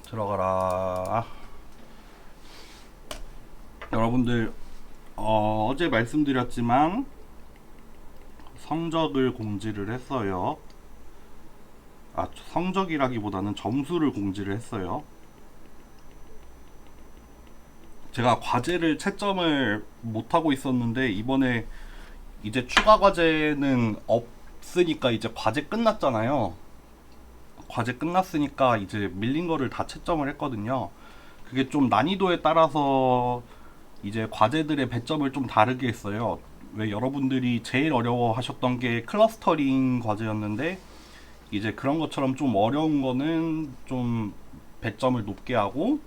들어가라. 여러분들 어제 말씀드렸지만 성적을 공지를 했어요. 성적이라기보다는 점수를 공지를 했어요. 제가 과제를 채점을 못하고 있었는데 이번에 이제 추가 과제는 없으니까 이제 과제 끝났잖아요. 과제 끝났으니까 이제 밀린 거를 다 채점을 했거든요. 그게 좀 난이도에 따라서 이제 과제들의 배점을 좀 다르게 했어요. 왜 여러분들이 제일 어려워 하셨던 게 클러스터링 과제였는데 이제 그런 것처럼 좀 어려운 거는 좀 배점을 높게 하고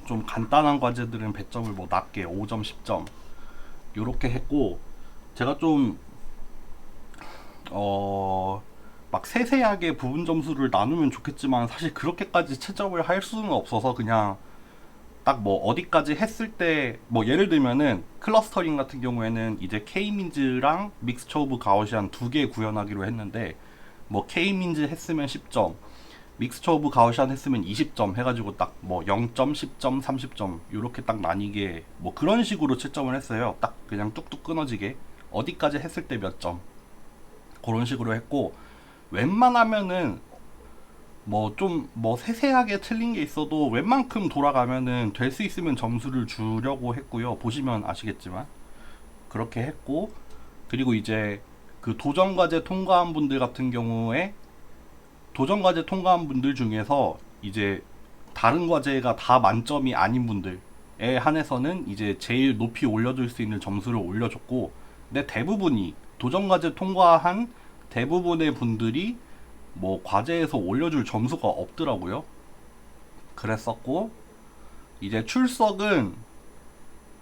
좀 간단한 과제들은 배점을 뭐 낮게 5점, 10점 요렇게 했고 제가 좀 막 세세하게 부분 점수를 나누면 좋겠지만 사실 그렇게까지 채점을 할 수는 없어서 그냥 딱 뭐 어디까지 했을 때 뭐 예를 들면은 클러스터링 같은 경우에는 이제 K민즈랑 믹스처 오브 가우시안 두 개 구현하기로 했는데 뭐 K민즈 했으면 10점, 믹스처 오브 가우시안 했으면 20점 해가지고 딱 뭐 0점, 10점, 30점 요렇게 딱 나뉘게 뭐 그런 식으로 채점을 했어요. 딱 그냥 뚝뚝 끊어지게 어디까지 했을 때 몇 점 그런 식으로 했고 웬만하면은 뭐 좀 뭐 세세하게 틀린 게 있어도 웬만큼 돌아가면은 될 수 있으면 점수를 주려고 했고요. 보시면 아시겠지만 그렇게 했고 그리고 이제 그 도전과제 통과한 분들 같은 경우에 도전과제 통과한 분들 중에서 이제 다른 과제가 다 만점이 아닌 분들에 한해서는 이제 제일 높이 올려줄 수 있는 점수를 올려줬고 근데 대부분이 도전과제 통과한 대부분의 분들이 뭐 과제에서 올려줄 점수가 없더라고요. 그랬었고 이제 출석은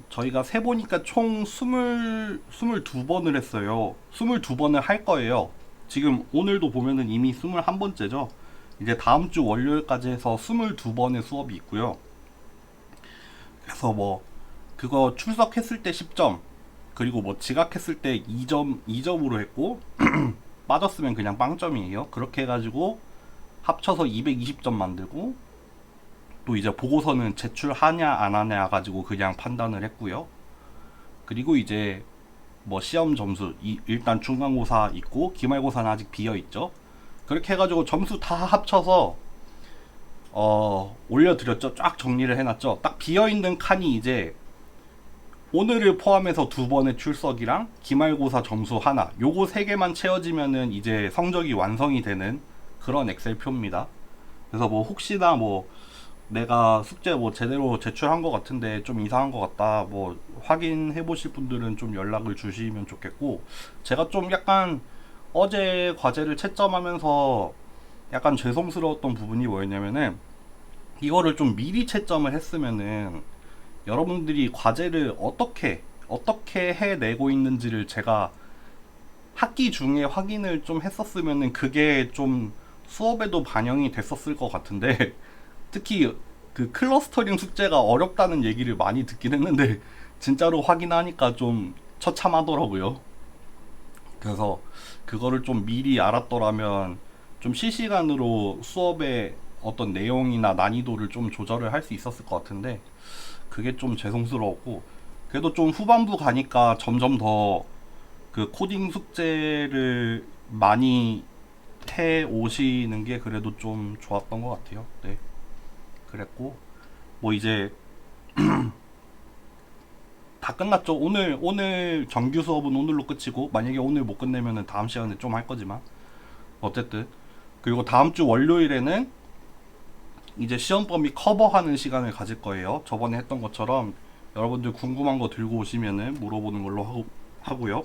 저희가 세보니까 총 22번을 했어요. 22번을 할 거예요. 지금 오늘도 보면은 이미 21번째죠. 이제 다음 주 월요일까지 해서 22번의 수업이 있고요. 그래서 뭐 그거 출석했을 때 10점 그리고 뭐 지각했을 때 2점으로 했고 빠졌으면 그냥 빵점이에요. 그렇게 해가지고 합쳐서 220점 만들고 또 이제 보고서는 제출하냐 안 하냐 가지고 그냥 판단을 했고요. 그리고 이제 뭐 시험 점수 일단 중간고사 있고 기말고사는 아직 비어 있죠. 그렇게 해가지고 점수 다 합쳐서 올려드렸죠. 쫙 정리를 해놨죠. 딱 비어 있는 칸이 이제 오늘을 포함해서 두 번의 출석이랑 기말고사 점수 하나 요거 세 개만 채워지면은 이제 성적이 완성이 되는 그런 엑셀표입니다. 그래서 뭐 혹시나 뭐 내가 숙제 뭐 제대로 제출한 것 같은데 좀 이상한 것 같다 뭐 확인해 보실 분들은 좀 연락을 주시면 좋겠고 제가 좀 약간 어제 과제를 채점하면서 약간 죄송스러웠던 부분이 뭐였냐면은 이거를 좀 미리 채점을 했으면은 여러분들이 과제를 어떻게 해내고 있는지를 제가 학기 중에 확인을 좀 했었으면은 그게 좀 수업에도 반영이 됐었을 것 같은데 특히 그 클러스터링 숙제가 어렵다는 얘기를 많이 듣긴 했는데 진짜로 확인하니까 좀 처참하더라고요. 그래서 그거를 좀 미리 알았더라면 좀 실시간으로 수업의 어떤 내용이나 난이도를 좀 조절을 할 수 있었을 것 같은데 그게 좀 죄송스러웠고 그래도 좀 후반부 가니까 점점 더 그 코딩 숙제를 많이 해 오시는 게 그래도 좀 좋았던 것 같아요. 네, 그랬고 뭐 이제 다 끝났죠. 오늘 정규 수업은 오늘로 끝이고 만약에 오늘 못 끝내면은 다음 시간에 좀 할 거지만 어쨌든 그리고 다음 주 월요일에는 이제 시험 범위 커버하는 시간을 가질 거예요. 저번에 했던 것처럼 여러분들 궁금한 거 들고 오시면은 물어보는 걸로 하고요.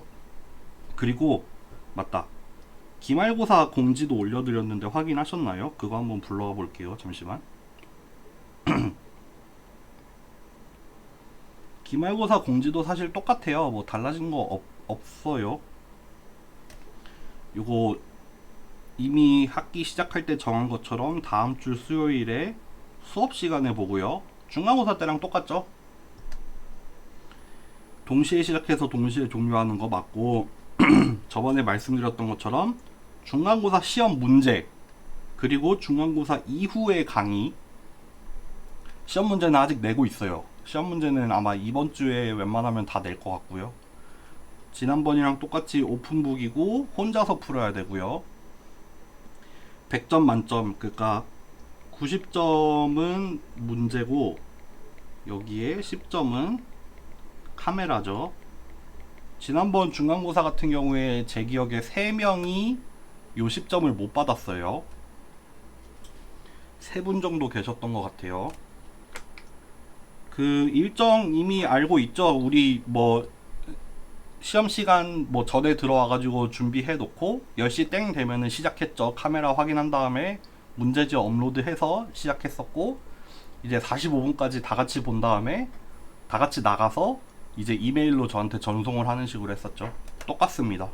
그리고 맞다. 기말고사 공지도 올려드렸는데 확인하셨나요? 그거 한번 불러와 볼게요. 잠시만. 기말고사 공지도 사실 똑같아요. 뭐 달라진 거 없어요. 요거 이미 학기 시작할 때 정한 것처럼 다음 주 수요일에 수업 시간에 보고요. 중간고사 때랑 똑같죠? 동시에 시작해서 동시에 종료하는 거 맞고 저번에 말씀드렸던 것처럼 중간고사 시험 문제 그리고 중간고사 이후의 강의 시험 문제는 아직 내고 있어요. 시험 문제는 아마 이번 주에 웬만하면 다 낼 것 같고요. 지난번이랑 똑같이 오픈북이고 혼자서 풀어야 되고요. 100점 만점, 그러니까 90점은 문제고 여기에 10점은 카메라죠. 지난번 중간고사 같은 경우에 제 기억에 3명이 요 10점을 못 받았어요. 3분 정도 계셨던 것 같아요. 그 일정 이미 알고 있죠? 우리 뭐 시험 시간 뭐 전에 들어와가지고 준비해 놓고 10시 땡 되면은 시작했죠. 카메라 확인한 다음에 문제지 업로드해서 시작했었고, 이제 45분까지 다 같이 본 다음에 다 같이 나가서 이제 이메일로 저한테 전송을 하는 식으로 했었죠. 똑같습니다.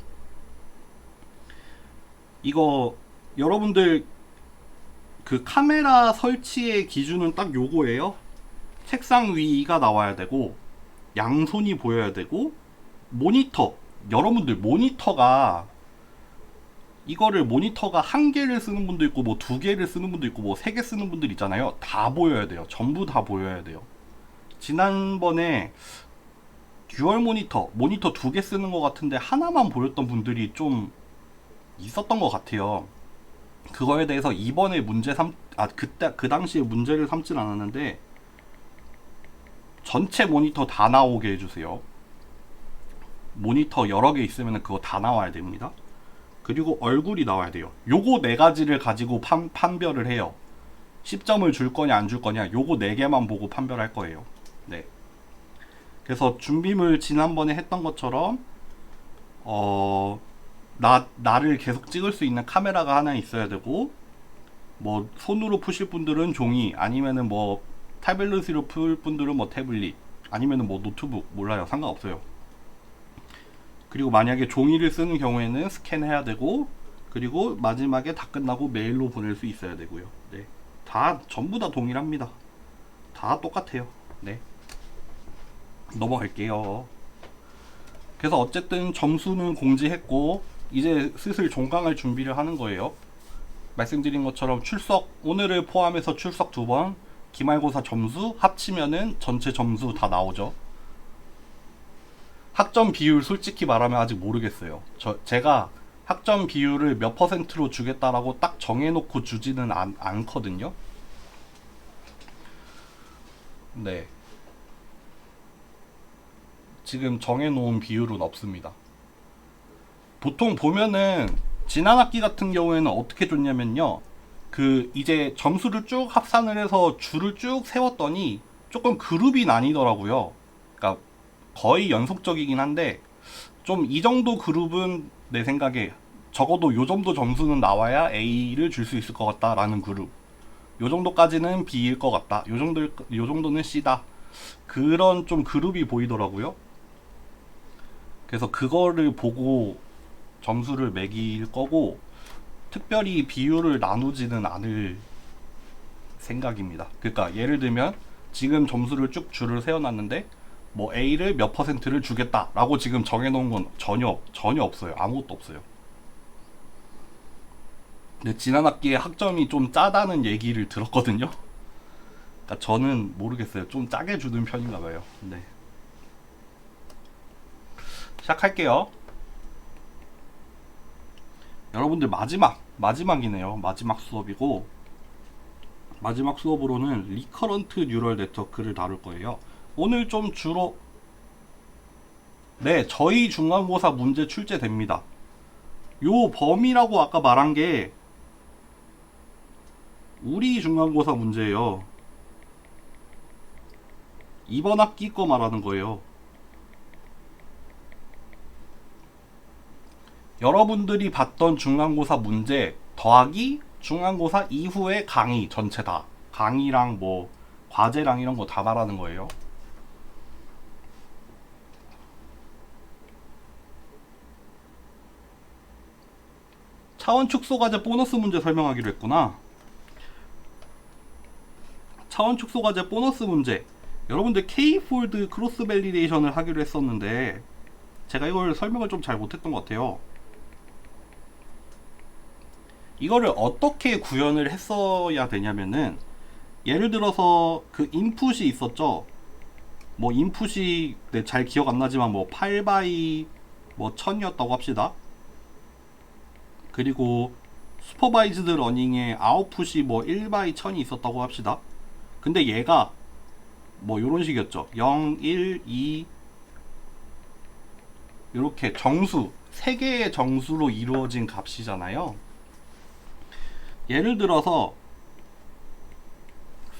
이거 여러분들 그 카메라 설치의 기준은 딱 요거예요. 책상 위가 나와야 되고 양손이 보여야 되고 모니터, 여러분들 모니터가 이거를 모니터가 한 개를 쓰는 분도 있고 뭐 두 개를 쓰는 분도 있고 뭐 세 개 쓰는 분들 있잖아요. 다 보여야 돼요. 전부 다 보여야 돼요. 지난번에 듀얼 모니터 두 개 쓰는 것 같은데 하나만 보였던 분들이 좀 있었던 것 같아요. 그거에 대해서 이번에 그때 그 당시에 문제를 삼진 않았는데 전체 모니터 다 나오게 해주세요. 모니터 여러 개 있으면 그거 다 나와야 됩니다. 그리고 얼굴이 나와야 돼요. 요거 네 가지를 가지고 판별을 해요. 10점을 줄 거냐 안 줄 거냐, 요거 네 개만 보고 판별할 거예요. 네. 그래서 준비물 지난번에 했던 것처럼 나를 계속 찍을 수 있는 카메라가 하나 있어야 되고, 뭐 손으로 푸실 분들은 종이, 아니면은 뭐 타블릿으로 풀 분들은 뭐 태블릿, 아니면은 뭐 노트북, 몰라요. 상관없어요. 그리고 만약에 종이를 쓰는 경우에는 스캔해야 되고, 그리고 마지막에 다 끝나고 메일로 보낼 수 있어야 되고요. 네. 다 전부 다 동일합니다. 다 똑같아요. 네. 넘어갈게요. 그래서 어쨌든 점수는 공지했고 이제 슬슬 종강할 준비를 하는 거예요. 말씀드린 것처럼 출석, 오늘을 포함해서 출석 2번, 기말고사 점수 합치면은 전체 점수 다 나오죠. 학점 비율 솔직히 말하면 아직 모르겠어요. 제가 학점 비율을 몇 퍼센트로 주겠다라고 딱 정해놓고 주지는 않거든요. 네. 지금 정해놓은 비율은 없습니다. 보통 보면은 지난 학기 같은 경우에는 어떻게 줬냐면요. 그 이제 점수를 쭉 합산을 해서 줄을 쭉 세웠더니 조금 그룹이 나뉘더라고요. 그러니까 거의 연속적이긴 한데 좀 이 정도 그룹은 내 생각에 적어도 요 정도 점수는 나와야 A를 줄 수 있을 것 같다라는 그룹, 요 정도까지는 B일 것 같다, 요 정도는 C다, 그런 좀 그룹이 보이더라고요. 그래서 그거를 보고 점수를 매길 거고, 특별히 비율을 나누지는 않을 생각입니다. 그러니까 예를 들면 지금 점수를 쭉 줄을 세워놨는데 뭐 A를 몇 퍼센트를 주겠다라고 지금 정해놓은 건 전혀 없어요. 아무것도 없어요. 근데 지난 학기에 학점이 좀 짜다는 얘기를 들었거든요. 그러니까 저는 모르겠어요. 좀 짜게 주는 편인가 봐요. 네. 시작할게요. 여러분들 마지막이네요. 마지막 수업이고, 마지막 수업으로는 리커런트 뉴럴 네트워크를 다룰 거예요. 오늘 좀 주로, 네, 저희 중간고사 문제 출제됩니다. 요 범위라고 아까 말한 게 우리 중간고사 문제예요. 이번 학기 거 말하는 거예요. 여러분들이 봤던 중간고사 문제 더하기 중간고사 이후의 강의 전체 다, 강의랑 뭐 과제랑 이런 거 다 말하는 거예요. 차원 축소 과제 보너스 문제 설명하기로 했구나. 차원 축소 과제 보너스 문제, 여러분들 K-폴드 크로스 밸리데이션을 하기로 했었는데 제가 이걸 설명을 좀 잘 못했던 것 같아요. 이거를 어떻게 구현을 했어야 되냐면은, 예를 들어서 그 인풋이 있었죠. 뭐 인풋이 네, 잘 기억 안 나지만 뭐 8바이 뭐 1000이었다고 합시다. 그리고 슈퍼바이즈드 러닝에 아웃풋이 뭐 1바이 1000이 있었다고 합시다. 근데 얘가 뭐 요런 식이었죠. 0, 1, 2 이렇게 정수 3개의 정수로 이루어진 값이잖아요. 예를 들어서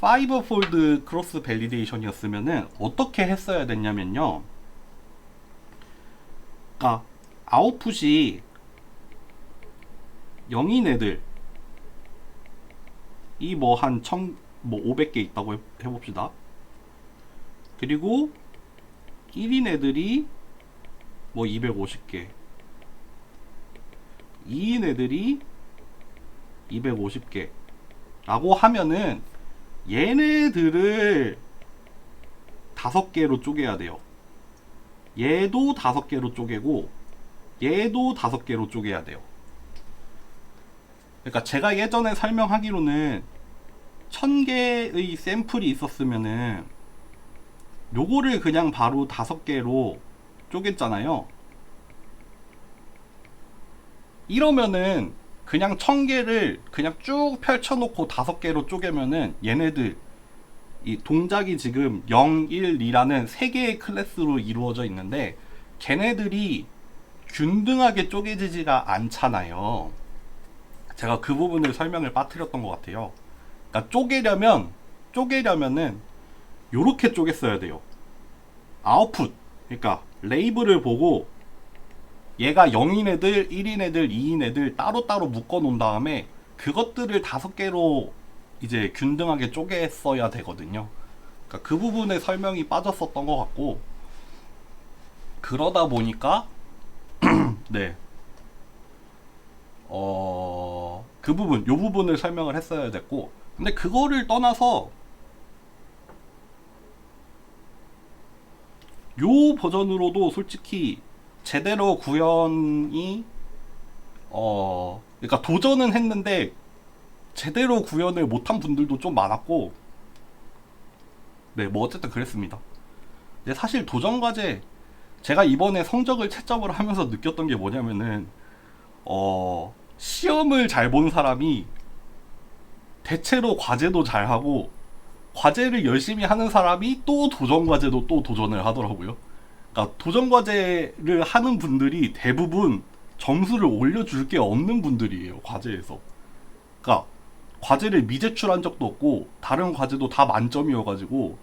5폴드 크로스 밸리데이션이었으면은 어떻게 했어야 됐냐면요. 그러니까 아웃풋이 0인 애들 이 뭐 한 1000, 뭐 500개 있다고 해봅시다. 그리고 1인 애들이 뭐 250개, 2인 애들이 250개 라고 하면은 얘네들을 5개로 쪼개야 돼요. 얘도 5개로 쪼개고 얘도 5개로 쪼개야 돼요. 그러니까 제가 예전에 설명하기로는 1000개의 샘플이 있었으면은 요거를 그냥 바로 5개로 쪼갰잖아요. 이러면은 그냥 1000개를 그냥 쭉 펼쳐놓고 5개로 쪼개면은 얘네들 이 동작이 지금 0, 1, 2라는 3개의 클래스로 이루어져 있는데 걔네들이 균등하게 쪼개지지가 않잖아요. 제가 그 부분을 설명을 빠뜨렸던 것 같아요. 그러니까 쪼개려면은 요렇게 쪼갰어야 돼요. 아웃풋, 그러니까 레이블을 보고 얘가 0인 애들, 1인 애들, 2인 애들 따로따로 묶어 놓은 다음에 그것들을 5개로 이제 균등하게 쪼갰어야 되거든요. 그러니까 그 부분에 설명이 빠졌었던 것 같고, 그러다 보니까 네, 그 부분, 요 부분을 설명을 했어야 됐고, 근데 그거를 떠나서 요 버전으로도 솔직히 제대로 구현이 그러니까 도전은 했는데 제대로 구현을 못한 분들도 좀 많았고, 네, 뭐 어쨌든 그랬습니다. 근데 사실 도전 과제 제가 이번에 성적을 채점을 하면서 느꼈던 게 뭐냐면은 시험을 잘 본 사람이 대체로 과제도 잘하고 과제를 열심히 하는 사람이 또 도전 과제도 또 도전을 하더라고요. 그러니까 도전 과제를 하는 분들이 대부분 점수를 올려줄 게 없는 분들이에요, 과제에서. 그러니까 과제를 미제출한 적도 없고 다른 과제도 다 만점이어가지고,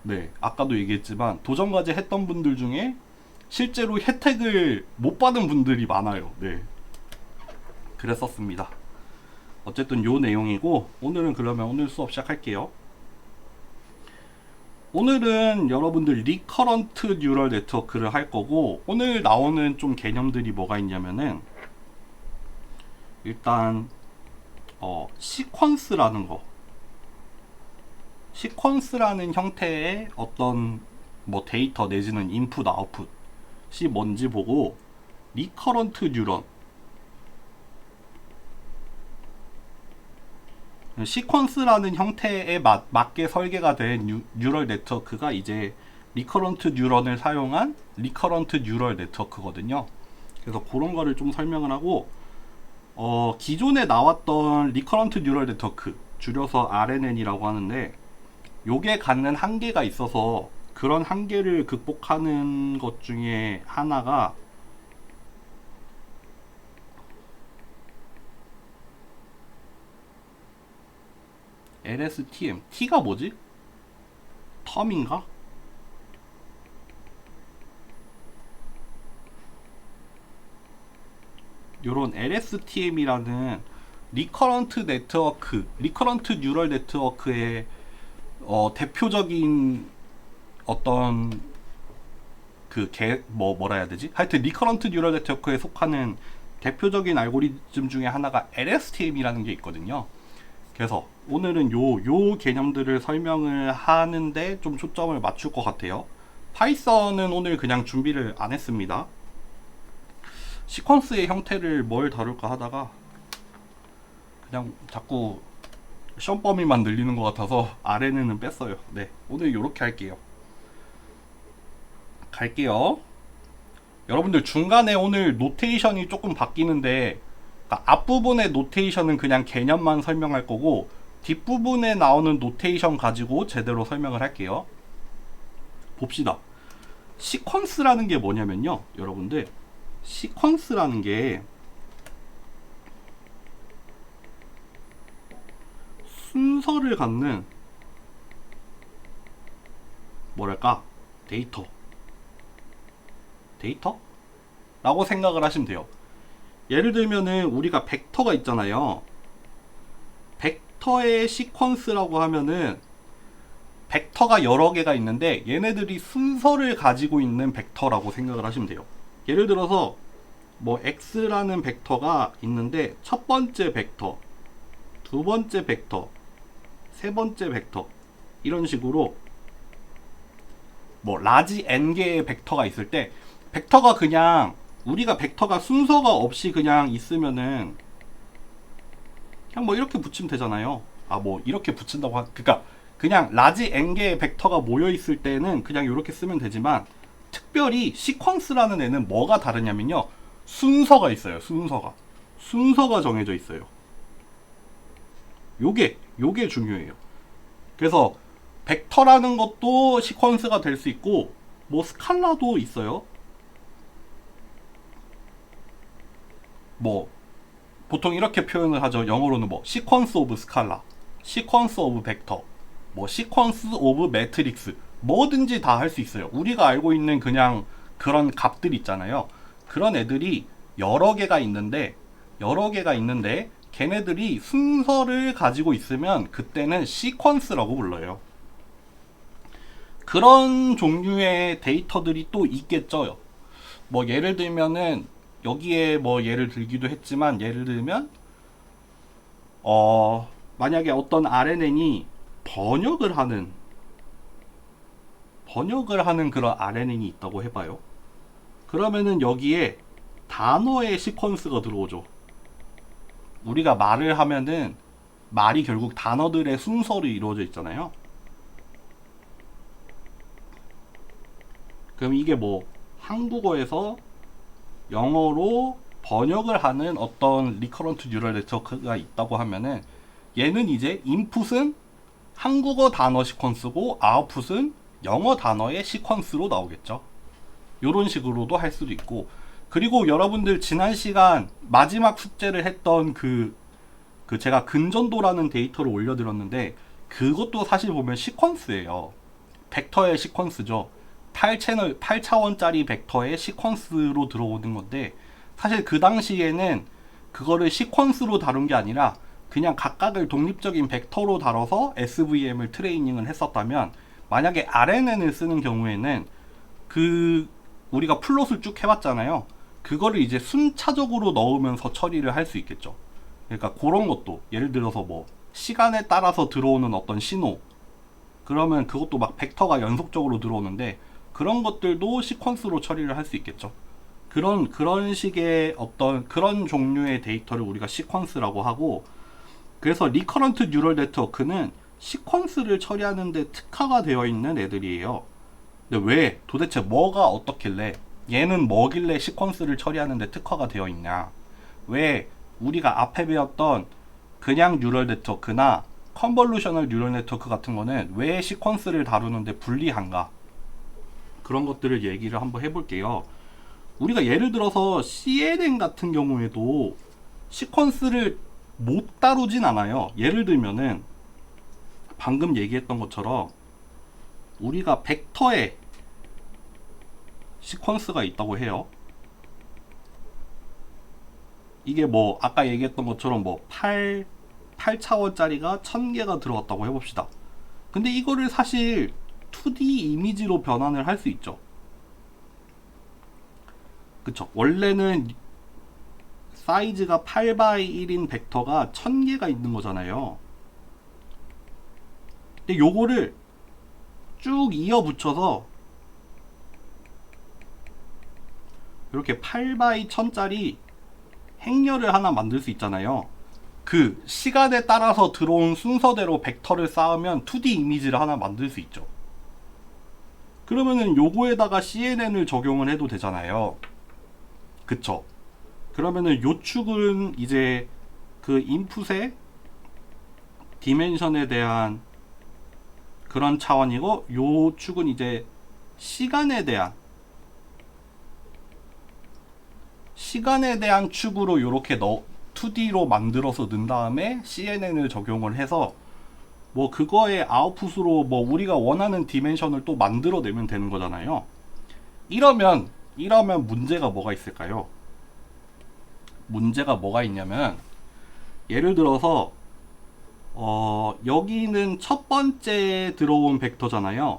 네, 아까도 얘기했지만 도전 과제 했던 분들 중에 실제로 혜택을 못 받은 분들이 많아요. 네, 그랬었습니다. 어쨌든 요 내용이고, 오늘은 그러면 오늘 수업 시작할게요. 오늘은 여러분들 리커런트 뉴럴 네트워크를 할 거고, 오늘 나오는 좀 개념들이 뭐가 있냐면은 일단 시퀀스라는 거, 시퀀스라는 형태의 어떤 뭐 데이터 내지는 인풋 아웃풋이 뭔지 보고, 리커런트 뉴런, 시퀀스라는 형태에 맞게 설계가 된 뉴럴 네트워크가 이제 리커런트 뉴런을 사용한 리커런트 뉴럴 네트워크거든요. 그래서 그런 거를 좀 설명을 하고, 기존에 나왔던 리커런트 뉴럴 네트워크, 줄여서 RNN이라고 하는데, 요게 갖는 한계가 있어서 그런 한계를 극복하는 것 중에 하나가 LSTM. T가 뭐지? 텀인가? 요런 LSTM이라는 리커런트 네트워크, 리커런트 뉴럴 네트워크의 대표적인 어떤 뭐라 해야 되지? 하여튼 리커런트 뉴럴 네트워크에 속하는 대표적인 알고리즘 중에 하나가 LSTM이라는 게 있거든요. 그래서 오늘은 요 개념들을 설명을 하는데 좀 초점을 맞출 것 같아요. 파이썬은 오늘 그냥 준비를 안 했습니다. 시퀀스의 형태를 뭘 다룰까 하다가 그냥 자꾸 시험 범위만 늘리는 것 같아서 아래는 뺐어요. 네, 오늘 이렇게 할게요. 갈게요. 여러분들 중간에 오늘 노테이션이 조금 바뀌는데, 그러니까 앞부분의 노테이션은 그냥 개념만 설명할 거고 뒷부분에 나오는 노테이션 가지고 제대로 설명을 할게요. 봅시다. 시퀀스라는 게 뭐냐면요, 여러분들, 시퀀스라는 게 순서를 갖는, 뭐랄까, 데이터? 라고 생각을 하시면 돼요. 예를 들면은 우리가 벡터가 있잖아요. 벡터의 시퀀스라고 하면은 벡터가 여러 개가 있는데 얘네들이 순서를 가지고 있는 벡터라고 생각을 하시면 돼요. 예를 들어서 뭐 x라는 벡터가 있는데 첫 번째 벡터, 두 번째 벡터, 세 번째 벡터, 이런 식으로 뭐 라지 n 개의 벡터가 있을 때, 벡터가 그냥 우리가 벡터가 순서가 없이 그냥 있으면은 그냥 뭐 이렇게 붙이면 되잖아요. 아, 뭐 이렇게 붙인다고 그러니까 그냥 라지 n 개의 벡터가 모여 있을 때는 그냥 이렇게 쓰면 되지만, 특별히 시퀀스라는 애는 뭐가 다르냐면요, 순서가 있어요. 순서가 정해져 있어요. 요게 중요해요. 그래서 벡터라는 것도 시퀀스가 될 수 있고, 뭐 스칼라도 있어요. 뭐 보통 이렇게 표현을 하죠. 영어로는 뭐 시퀀스 오브 스칼라, 시퀀스 오브 벡터, 뭐 시퀀스 오브 매트릭스, 뭐든지 다 할 수 있어요. 우리가 알고 있는 그냥 그런 값들 있잖아요. 그런 애들이 여러 개가 있는데 걔네들이 순서를 가지고 있으면 그때는 시퀀스라고 불러요. 그런 종류의 데이터들이 또 있겠죠. 뭐 예를 들면은 여기에 뭐 예를 들기도 했지만, 예를 들면 만약에 어떤 RNN이 번역을 하는 그런 RNN이 있다고 해봐요. 그러면은 여기에 단어의 시퀀스가 들어오죠. 우리가 말을 하면은 말이 결국 단어들의 순서로 이루어져 있잖아요. 그럼 이게 뭐 한국어에서 영어로 번역을 하는 어떤 리커런트 뉴럴 네트워크가 있다고 하면은, 얘는 이제 인풋은 한국어 단어 시퀀스고 아웃풋은 영어 단어의 시퀀스로 나오겠죠. 이런 식으로도 할 수도 있고, 그리고 여러분들 지난 시간 마지막 숙제를 했던 그 제가 근전도라는 데이터를 올려드렸는데, 그것도 사실 보면 시퀀스예요. 벡터의 시퀀스죠. 8차원짜리 벡터의 시퀀스로 들어오는 건데, 사실 그 당시에는 그거를 시퀀스로 다룬 게 아니라 그냥 각각을 독립적인 벡터로 다뤄서 SVM을 트레이닝을 했었다면, 만약에 RNN을 쓰는 경우에는 우리가 플롯을 쭉 해봤잖아요. 그거를 이제 순차적으로 넣으면서 처리를 할 수 있겠죠. 그러니까 그런 것도, 예를 들어서 뭐 시간에 따라서 들어오는 어떤 신호, 그러면 그것도 막 벡터가 연속적으로 들어오는데 그런 것들도 시퀀스로 처리를 할 수 있겠죠. 그런 식의 어떤 그런 종류의 데이터를 우리가 시퀀스라고 하고, 그래서 리커런트 뉴럴 네트워크는 시퀀스를 처리하는 데 특화가 되어 있는 애들이에요. 근데 왜 도대체 뭐가 어떻길래, 얘는 뭐길래 시퀀스를 처리하는 데 특화가 되어 있냐, 왜 우리가 앞에 배웠던 그냥 뉴럴 네트워크나 컨볼루셔널 뉴럴 네트워크 같은 거는 왜 시퀀스를 다루는데 불리한가, 그런 것들을 얘기를 한번 해볼게요. 우리가 예를 들어서 CNN 같은 경우에도 시퀀스를 못 다루진 않아요. 예를 들면은 방금 얘기했던 것처럼 우리가 벡터에 시퀀스가 있다고 해요. 이게 뭐 아까 얘기했던 것처럼 뭐 8차원짜리가 1000개가 들어갔다고 해봅시다. 근데 이거를 사실 2D 이미지로 변환을 할 수 있죠. 그쵸? 원래는 사이즈가 8x1인 벡터가 1000개가 있는 거잖아요. 근데 요거를 쭉 이어 붙여서 이렇게 8x1000짜리 행렬을 하나 만들 수 있잖아요. 그 시간에 따라서 들어온 순서대로 벡터를 쌓으면 2D 이미지를 하나 만들 수 있죠. 그러면은 요거에다가 CNN을 적용을 해도 되잖아요. 그쵸? 그러면은 요 축은 이제 그 인풋의 디멘션에 대한 그런 차원이고, 요 축은 이제 시간에 대한 축으로 요렇게 2D로 만들어서 넣은 다음에 CNN을 적용을 해서 뭐 그거의 아웃풋으로 뭐 우리가 원하는 디멘션을 또 만들어내면 되는 거잖아요. 이러면 문제가 뭐가 있을까요? 문제가 뭐가 있냐면, 예를 들어서 여기는 첫 번째 들어온 벡터잖아요.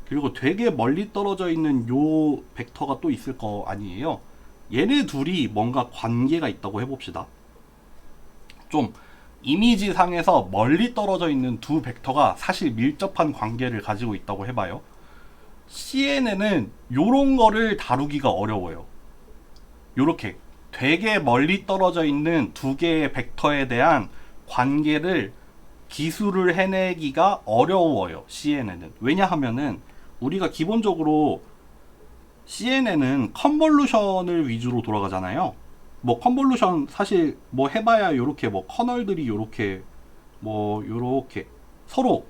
그리고 되게 멀리 떨어져 있는 요 벡터가 또 있을 거 아니에요. 얘네 둘이 뭔가 관계가 있다고 해봅시다. 좀 이미지 상에서 멀리 떨어져 있는 두 벡터가 사실 밀접한 관계를 가지고 있다고 해봐요. CNN은 요런 거를 다루기가 어려워요. 요렇게 되게 멀리 떨어져 있는 두 개의 벡터에 대한 관계를 기술을 해내기가 어려워요. CNN은. 왜냐하면은 우리가 기본적으로 CNN은 컨볼루션을 위주로 돌아가잖아요. 뭐 컨볼루션 사실 뭐 해봐야 요렇게 뭐 커널들이 요렇게 뭐 요렇게 서로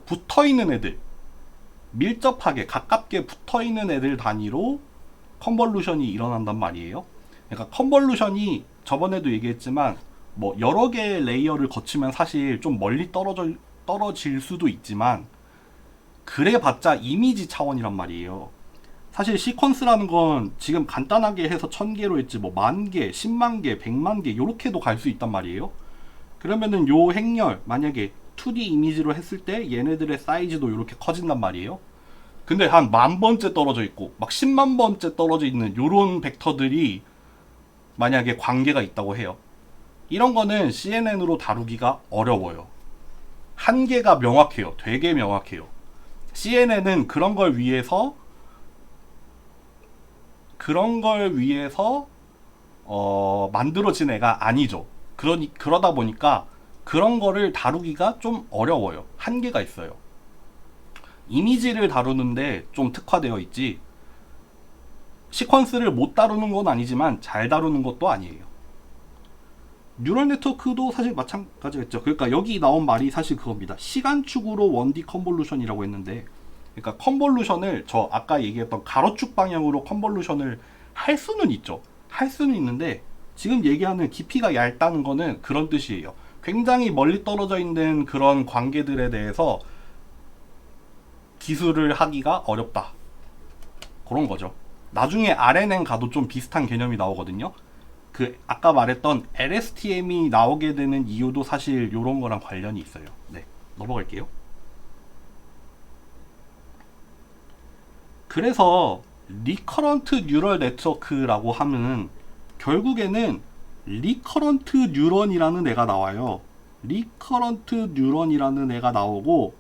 붙어있는 애들, 밀접하게 가깝게 붙어있는 애들 단위로 컨볼루션이 일어난단 말이에요. 그러니까 컨볼루션이 저번에도 얘기했지만 뭐 여러 개의 레이어를 거치면 사실 좀 멀리 떨어질 수도 있지만, 그래봤자 이미지 차원이란 말이에요. 사실 시퀀스라는 건 지금 간단하게 해서 1000개로 했지 뭐 10,000개, 100,000개, 100,000개 요렇게도 갈 수 있단 말이에요. 그러면은 요 행렬 만약에 2D 이미지로 했을 때 얘네들의 사이즈도 요렇게 커진단 말이에요. 근데 한 10,000번째 떨어져 있고 막 10만 번째 떨어져 있는 요런 벡터들이 만약에 관계가 있다고 해요. 이런 거는 CNN으로 다루기가 어려워요. 한계가 명확해요. 되게 명확해요. CNN은 그런 걸 위해서 만들어진 애가 아니죠. 그러다 보니까 그런 거를 다루기가 좀 어려워요. 한계가 있어요. 이미지를 다루는데 좀 특화되어 있지, 시퀀스를 못 다루는 건 아니지만 잘 다루는 것도 아니에요. 뉴럴 네트워크도 사실 마찬가지겠죠. 그러니까 여기 나온 말이 사실 그겁니다. 시간축으로 1D 컨볼루션이라고 했는데, 그러니까 컨볼루션을 저 아까 얘기했던 가로축 방향으로 컨볼루션을 할 수는 있죠. 할 수는 있는데 지금 얘기하는 깊이가 얇다는 거는 그런 뜻이에요. 굉장히 멀리 떨어져 있는 그런 관계들에 대해서 기술을 하기가 어렵다. 그런 거죠. 나중에 RNN 가도 좀 비슷한 개념이 나오거든요. 그 아까 말했던 LSTM이 나오게 되는 이유도 사실 이런 거랑 관련이 있어요. 네, 넘어갈게요. 그래서 리커런트 뉴럴 네트워크라고 하면은 결국에는 리커런트 뉴런이라는 애가 나와요. 리커런트 뉴런이라는 애가 나오고,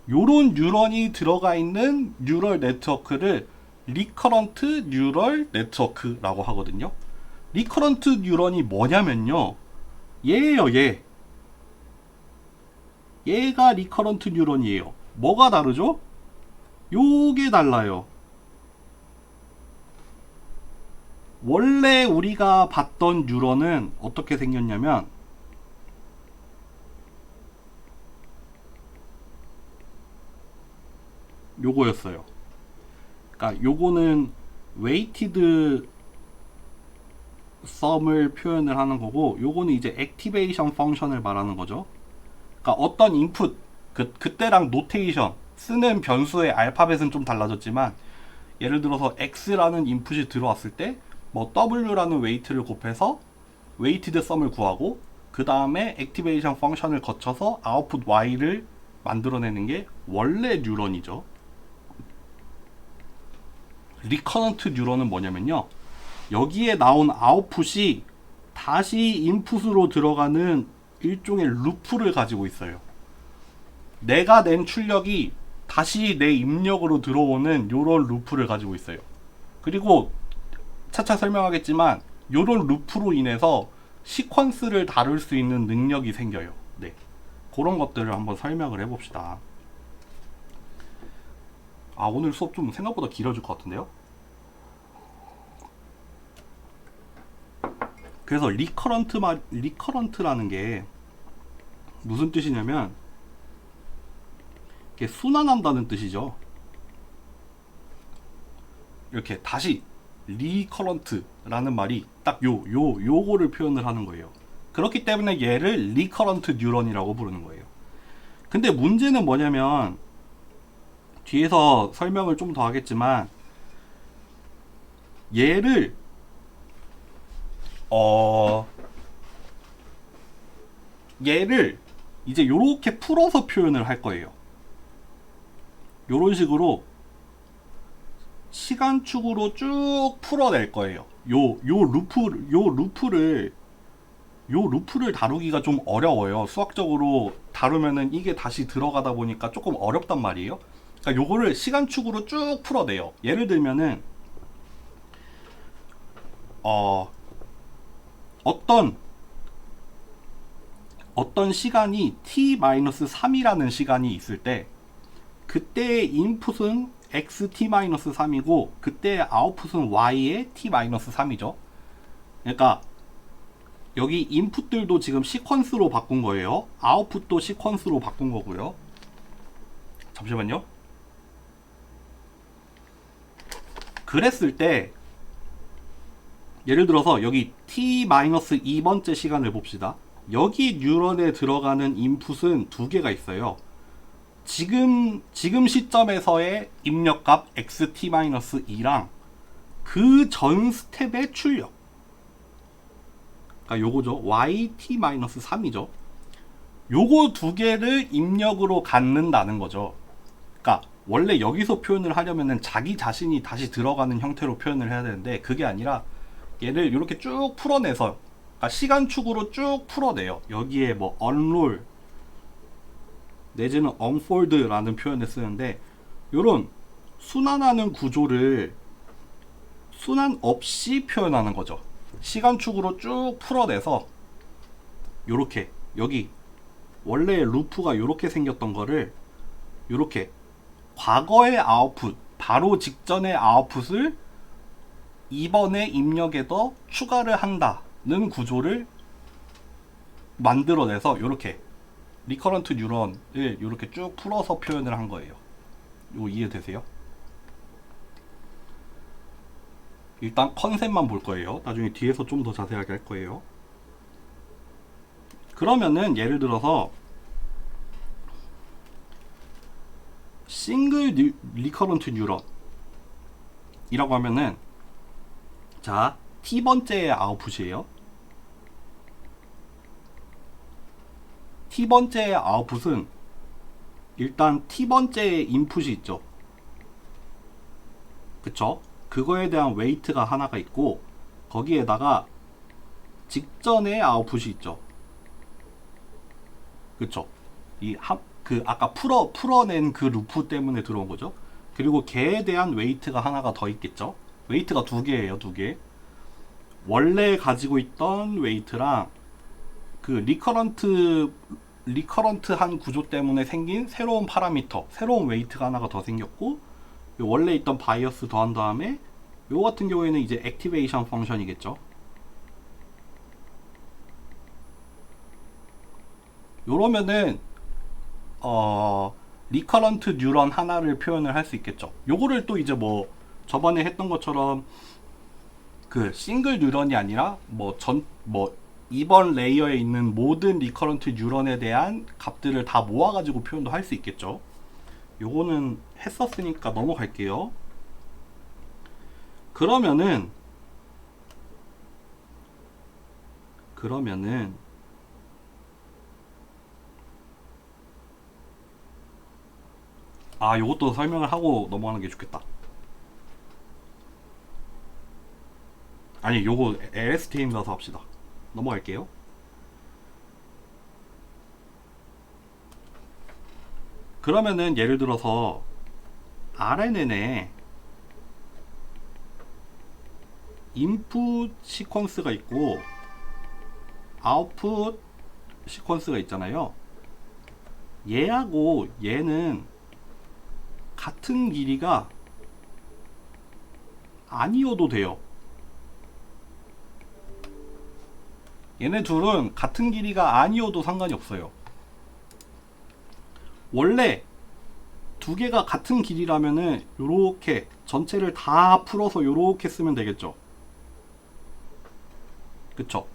요런 뉴런이 들어가 있는 뉴럴 네트워크를 리커런트 뉴럴 네트워크라고 하거든요. 리커런트 뉴런이 뭐냐면요, 얘예요. 얘가 리커런트 뉴런이에요. 뭐가 다르죠? 요게 달라요. 원래 우리가 봤던 뉴런은 어떻게 생겼냐면, 요거였어요. 그러니까 요거는 웨이티드 썸을 표현을 하는 거고, 요거는 이제 액티베이션 펑션을 말하는 거죠. 그러니까 어떤 인풋, 그때랑 노테이션 쓰는 변수의 알파벳은 좀 달라졌지만, 예를 들어서 x라는 인풋이 들어왔을 때 뭐 w라는 웨이트를 곱해서 웨이티드 썸을 구하고, 그 다음에 액티베이션 펑션을 거쳐서 아웃풋 y를 만들어내는 게 원래 뉴런이죠. 리커런트 뉴런은 뭐냐면요, 여기에 나온 아웃풋이 다시 인풋으로 들어가는 일종의 루프를 가지고 있어요. 내가 낸 출력이 다시 내 입력으로 들어오는 요런 루프를 가지고 있어요. 그리고 차차 설명하겠지만 요런 루프로 인해서 시퀀스를 다룰 수 있는 능력이 생겨요. 네. 그런 것들을 한번 설명을 해봅시다. 아, 오늘 수업 좀 생각보다 길어질 것 같은데요? 그래서 리커런트라는 게 무슨 뜻이냐면 이게 순환한다는 뜻이죠. 이렇게 다시 리커런트라는 말이 딱 요거를 표현을 하는 거예요. 그렇기 때문에 얘를 리커런트 뉴런이라고 부르는 거예요. 근데 문제는 뭐냐면 뒤에서 설명을 좀 더 하겠지만 얘를 얘를 이제 요렇게 풀어서 표현을 할 거예요. 요런 식으로 시간축으로 쭉 풀어낼 거예요. 요 루프를 다루기가 좀 어려워요. 수학적으로 다루면은 이게 다시 들어가다 보니까 조금 어렵단 말이에요. 그러니까 요거를 시간축으로 쭉 풀어내요. 예를 들면은 어떤 시간이 t-3이라는 시간이 있을 때 그때의 인풋은 xt-3이고 그때의 아웃풋은 y의 t-3이죠. 그러니까 여기 인풋들도 지금 시퀀스로 바꾼 거예요. 아웃풋도 시퀀스로 바꾼 거고요. 잠시만요. 그랬을 때 예를 들어서 여기 t-2번째 시간을 봅시다. 여기 뉴런에 들어가는 인풋은 두 개가 있어요. 지금 시점에서의 입력값 xt-2랑 그 전 스텝의 출력, 그러니까 요거죠. yt-3이죠. 요거 두 개를 입력으로 갖는다는 거죠. 그러니까 원래 여기서 표현을 하려면은 자기 자신이 다시 들어가는 형태로 표현을 해야 되는데 그게 아니라 얘를 이렇게 쭉 풀어내서, 그러니까 시간축으로 쭉 풀어내요. 여기에 뭐 unroll 내지는 unfold라는 표현을 쓰는데 요런 순환하는 구조를 순환 없이 표현하는 거죠. 시간축으로 쭉 풀어내서 요렇게 여기 원래 루프가 요렇게 생겼던 거를 요렇게 과거의 아웃풋, 바로 직전의 아웃풋을 이번에 입력에 더 추가를 한다는 구조를 만들어내서 요렇게 리커런트 뉴런을 요렇게 쭉 풀어서 표현을 한 거예요. 이거 이해되세요? 일단 컨셉만 볼 거예요. 나중에 뒤에서 좀 더 자세하게 할 거예요. 그러면은 예를 들어서 싱글 리커런트 뉴런 이라고 하면은, 자, t번째의 아웃풋이에요. t번째의 아웃풋은 일단 t번째의 인풋이 있죠. 그쵸? 그거에 대한 웨이트가 하나가 있고 거기에다가 직전의 아웃풋이 있죠. 그쵸? 그 아까 풀어낸 그 루프 때문에 들어온 거죠. 그리고 걔에 대한 웨이트가 하나가 더 있겠죠. 웨이트가 두 개예요. 두 개. 원래 가지고 있던 웨이트랑 그 리커런트한 구조 때문에 생긴 새로운 파라미터, 새로운 웨이트가 하나가 더 생겼고, 원래 있던 바이어스 더한 다음에 요 같은 경우에는 이제 액티베이션 펑션이겠죠. 요러면은 리커런트 뉴런 하나를 표현을 할 수 있겠죠. 요거를 또 이제 뭐 저번에 했던 것처럼 그 싱글 뉴런이 아니라 뭐 이번 레이어에 있는 모든 리커런트 뉴런에 대한 값들을 다 모아가지고 표현도 할 수 있겠죠. 요거는 했었으니까 넘어갈게요. 그러면은 요것도 설명을 하고 넘어가는 게 좋겠다. 아니, 요거 LSTM 가서 합시다. 넘어갈게요. 그러면은 예를 들어서 RNN에 인풋 시퀀스가 있고 아웃풋 시퀀스가 있잖아요. 얘하고 얘는 같은 길이가 아니어도 돼요. 얘네 둘은 같은 길이가 아니어도 상관이 없어요. 원래 두 개가 같은 길이라면은 요렇게 전체를 다 풀어서 요렇게 쓰면 되겠죠. 그쵸?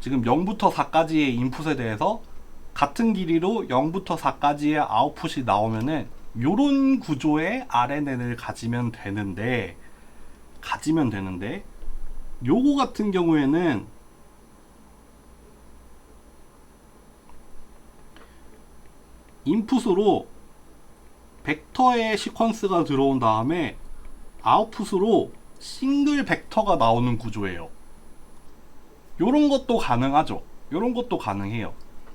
지금 0부터 4까지의 인풋에 대해서 같은 길이로 0부터 4까지의 아웃풋이 나오면은 요런 구조의 RNN을 가지면 되는데 요거 같은 경우에는 인풋으로 벡터의 시퀀스가 들어온 다음에 아웃풋으로 싱글 벡터가 나오는 구조예요. 요런 것도 가능하죠. 요런 것도 가능해요.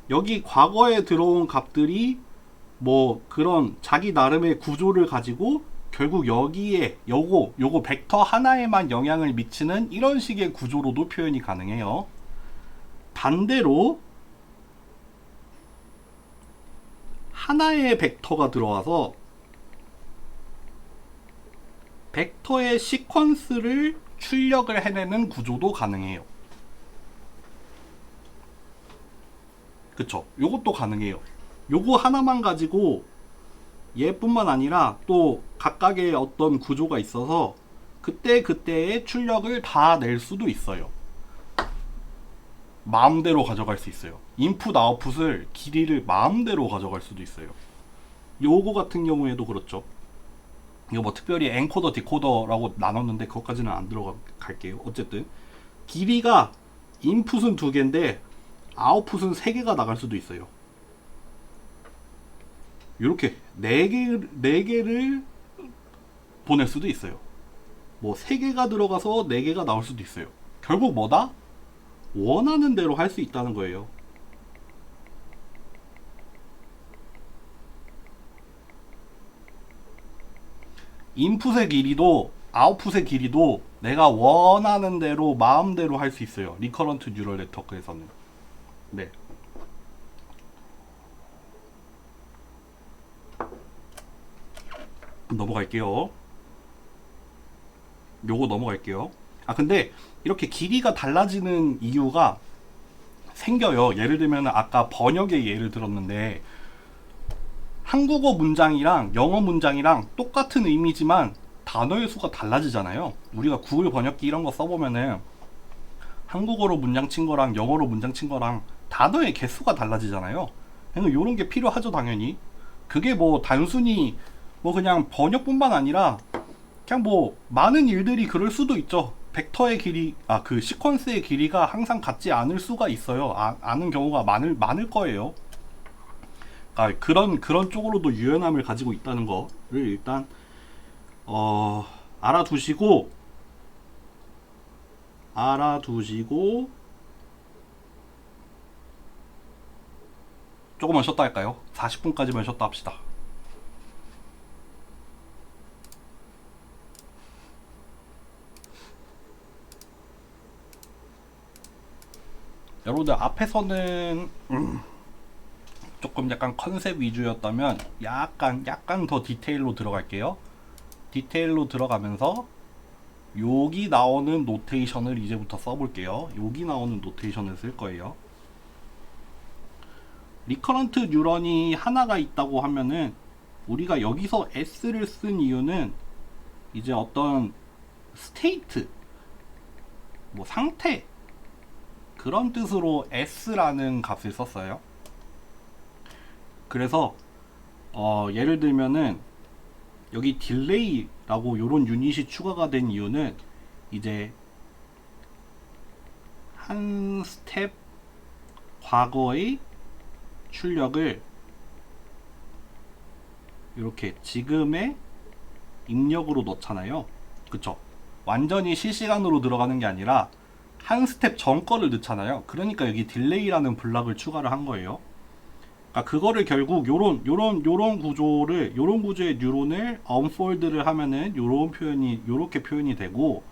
여기 과거에 들어온 값들이 뭐 그런 자기 나름의 구조를 가지고 결국 여기에 요거 벡터 하나에만 영향을 미치는 이런 식의 구조로도 표현이 가능해요. 반대로 하나의 벡터가 들어와서 벡터의 시퀀스를 출력을 해내는 구조도 가능해요. 그쵸? 요것도 가능해요. 요거 하나만 가지고 얘뿐만 아니라 또 각각의 어떤 구조가 있어서 그때의 출력을 다 낼 수도 있어요. 마음대로 가져갈 수 있어요. 인풋 아웃풋을 길이를 마음대로 가져갈 수도 있어요. 요거 같은 경우에도 그렇죠. 이거 뭐 특별히 엔코더 디코더라고 나눴는데 그것까지는 안 들어갈게요. 어쨌든 길이가 인풋은 2개인데 아웃풋은 3개가 나갈 수도 있어요. 이렇게 4개를 보낼 수도 있어요. 뭐 3개가 들어가서 4개가 나올 수도 있어요. 결국 뭐다? 원하는 대로 할 수 있다는 거예요. 인풋의 길이도 아웃풋의 길이도 내가 원하는 대로 마음대로 할 수 있어요. 리커런트 뉴럴 네트워크에서는. 네. 넘어갈게요. 요거 넘어갈게요. 근데 이렇게 길이가 달라지는 이유가 생겨요. 예를 들면 아까 번역의 예를 들었는데 한국어 문장이랑 영어 문장이랑 똑같은 의미지만 단어의 수가 달라지잖아요. 우리가 구글 번역기 이런 거 써보면은 한국어로 문장 친 거랑 영어로 문장 친 거랑 단어의 개수가 달라지잖아요. 그러니까 이런 게 필요하죠, 당연히. 그게 뭐 단순히 뭐 그냥 번역뿐만 아니라 그냥 뭐 많은 일들이 그럴 수도 있죠. 벡터의 길이, 그 시퀀스의 길이가 항상 같지 않을 수가 있어요. 아는 경우가 많을 거예요. 그런 쪽으로도 유연함을 가지고 있다는 거를 일단 알아두시고 조금만 쉬었다 할까요? 40분까지만 쉬었다 합시다. 여러분들 앞에서는 조금 약간 컨셉 위주였다면 약간 더 디테일로 들어갈게요. 디테일로 들어가면서 여기 나오는 노테이션을 이제부터 써볼게요. 여기 나오는 노테이션을 쓸 거예요. 리커런트 뉴런이 하나가 있다고 하면은 우리가 여기서 S를 쓴 이유는 이제 어떤 스테이트, 뭐 상태, 그런 뜻으로 S라는 값을 썼어요. 그래서 예를 들면은 여기 딜레이라고 요런 유닛이 추가가 된 이유는 이제 한 스텝 과거의 출력을 이렇게 지금의 입력으로 넣잖아요. 그쵸? 완전히 실시간으로 들어가는 게 아니라 한 스텝 전 거를 넣잖아요. 그러니까 여기 딜레이라는 블락을 추가를 한 거예요. 그러니까 그거를 결국 요런 구조의 뉴런을 언폴드를 하면은 요렇게 표현이 되고,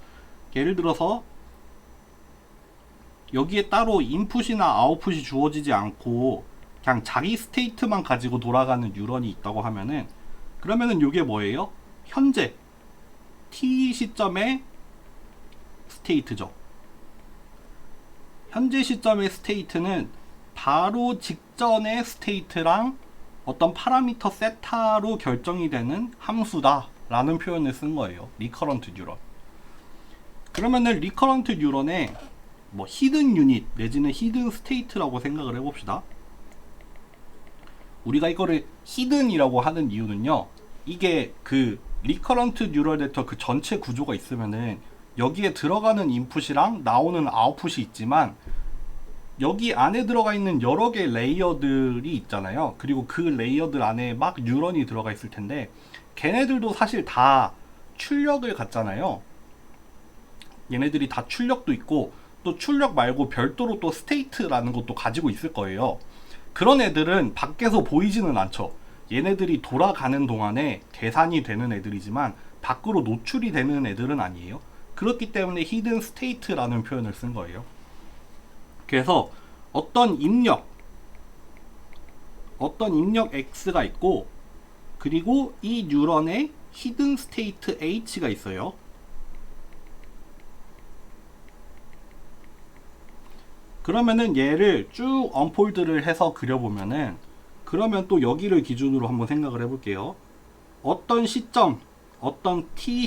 예를 들어서 여기에 따로 인풋이나 아웃풋이 주어지지 않고 그냥 자기 스테이트만 가지고 돌아가는 뉴런이 있다고 하면은, 그러면은 이게 뭐예요? 현재 t 시점의 스테이트죠. 현재 시점의 스테이트는 바로 직전의 스테이트랑 어떤 파라미터 세타로 결정이 되는 함수다 라는 표현을 쓴 거예요. 리커런트 뉴런. 그러면은 리커런트 뉴런의 뭐 히든 유닛 내지는 히든 스테이트라고 생각을 해봅시다. 우리가 이거를 히든이라고 하는 이유는요, 이게 그 리커런트 뉴럴 네트워크 전체 구조가 있으면은 여기에 들어가는 인풋이랑 나오는 아웃풋이 있지만 여기 안에 들어가 있는 여러 개의 레이어들이 있잖아요. 그리고 그 레이어들 안에 막 뉴런이 들어가 있을 텐데 걔네들도 사실 다 출력을 갖잖아요. 얘네들이 다 출력도 있고 또 출력 말고 별도로 또 스테이트라는 것도 가지고 있을 거예요. 그런 애들은 밖에서 보이지는 않죠. 얘네들이 돌아가는 동안에 계산이 되는 애들이지만 밖으로 노출이 되는 애들은 아니에요. 그렇기 때문에 히든 스테이트라는 표현을 쓴 거예요. 그래서 어떤 입력 X가 있고, 그리고 이 뉴런에 히든 스테이트 H가 있어요. 그러면은 얘를 쭉 언폴드를 해서 그려보면은, 그러면 또 여기를 기준으로 한번 생각을 해볼게요. 어떤 시점, 어떤 t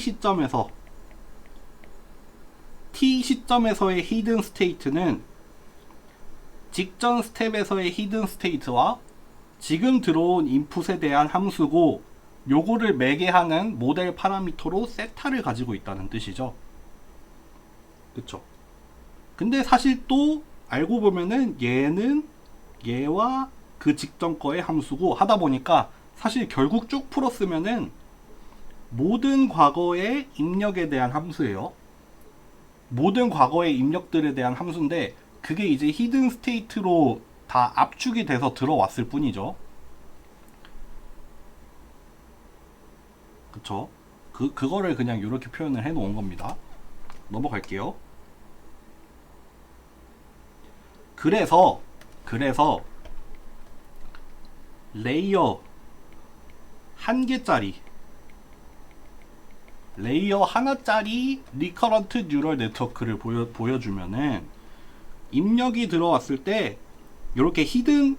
시점에서의 히든 스테이트는 직전 스텝에서의 히든 스테이트와 지금 들어온 인풋에 대한 함수고, 요거를 매개하는 모델 파라미터로 세타를 가지고 있다는 뜻이죠. 그쵸? 근데 사실 또 알고 보면은 얘는 얘와 그 직전 거의 함수고 하다 보니까 사실 결국 쭉 풀었으면은 모든 과거의 입력에 대한 함수예요. 모든 과거의 입력들에 대한 함수인데 그게 이제 히든 스테이트로 다 압축이 돼서 들어왔을 뿐이죠. 그쵸? 그거를 그냥 이렇게 표현을 해 놓은 겁니다. 넘어갈게요. 그래서 레이어 한 개짜리, 레이어 하나짜리 리커런트 뉴럴 네트워크를 보여주면은 입력이 들어왔을 때 이렇게 히든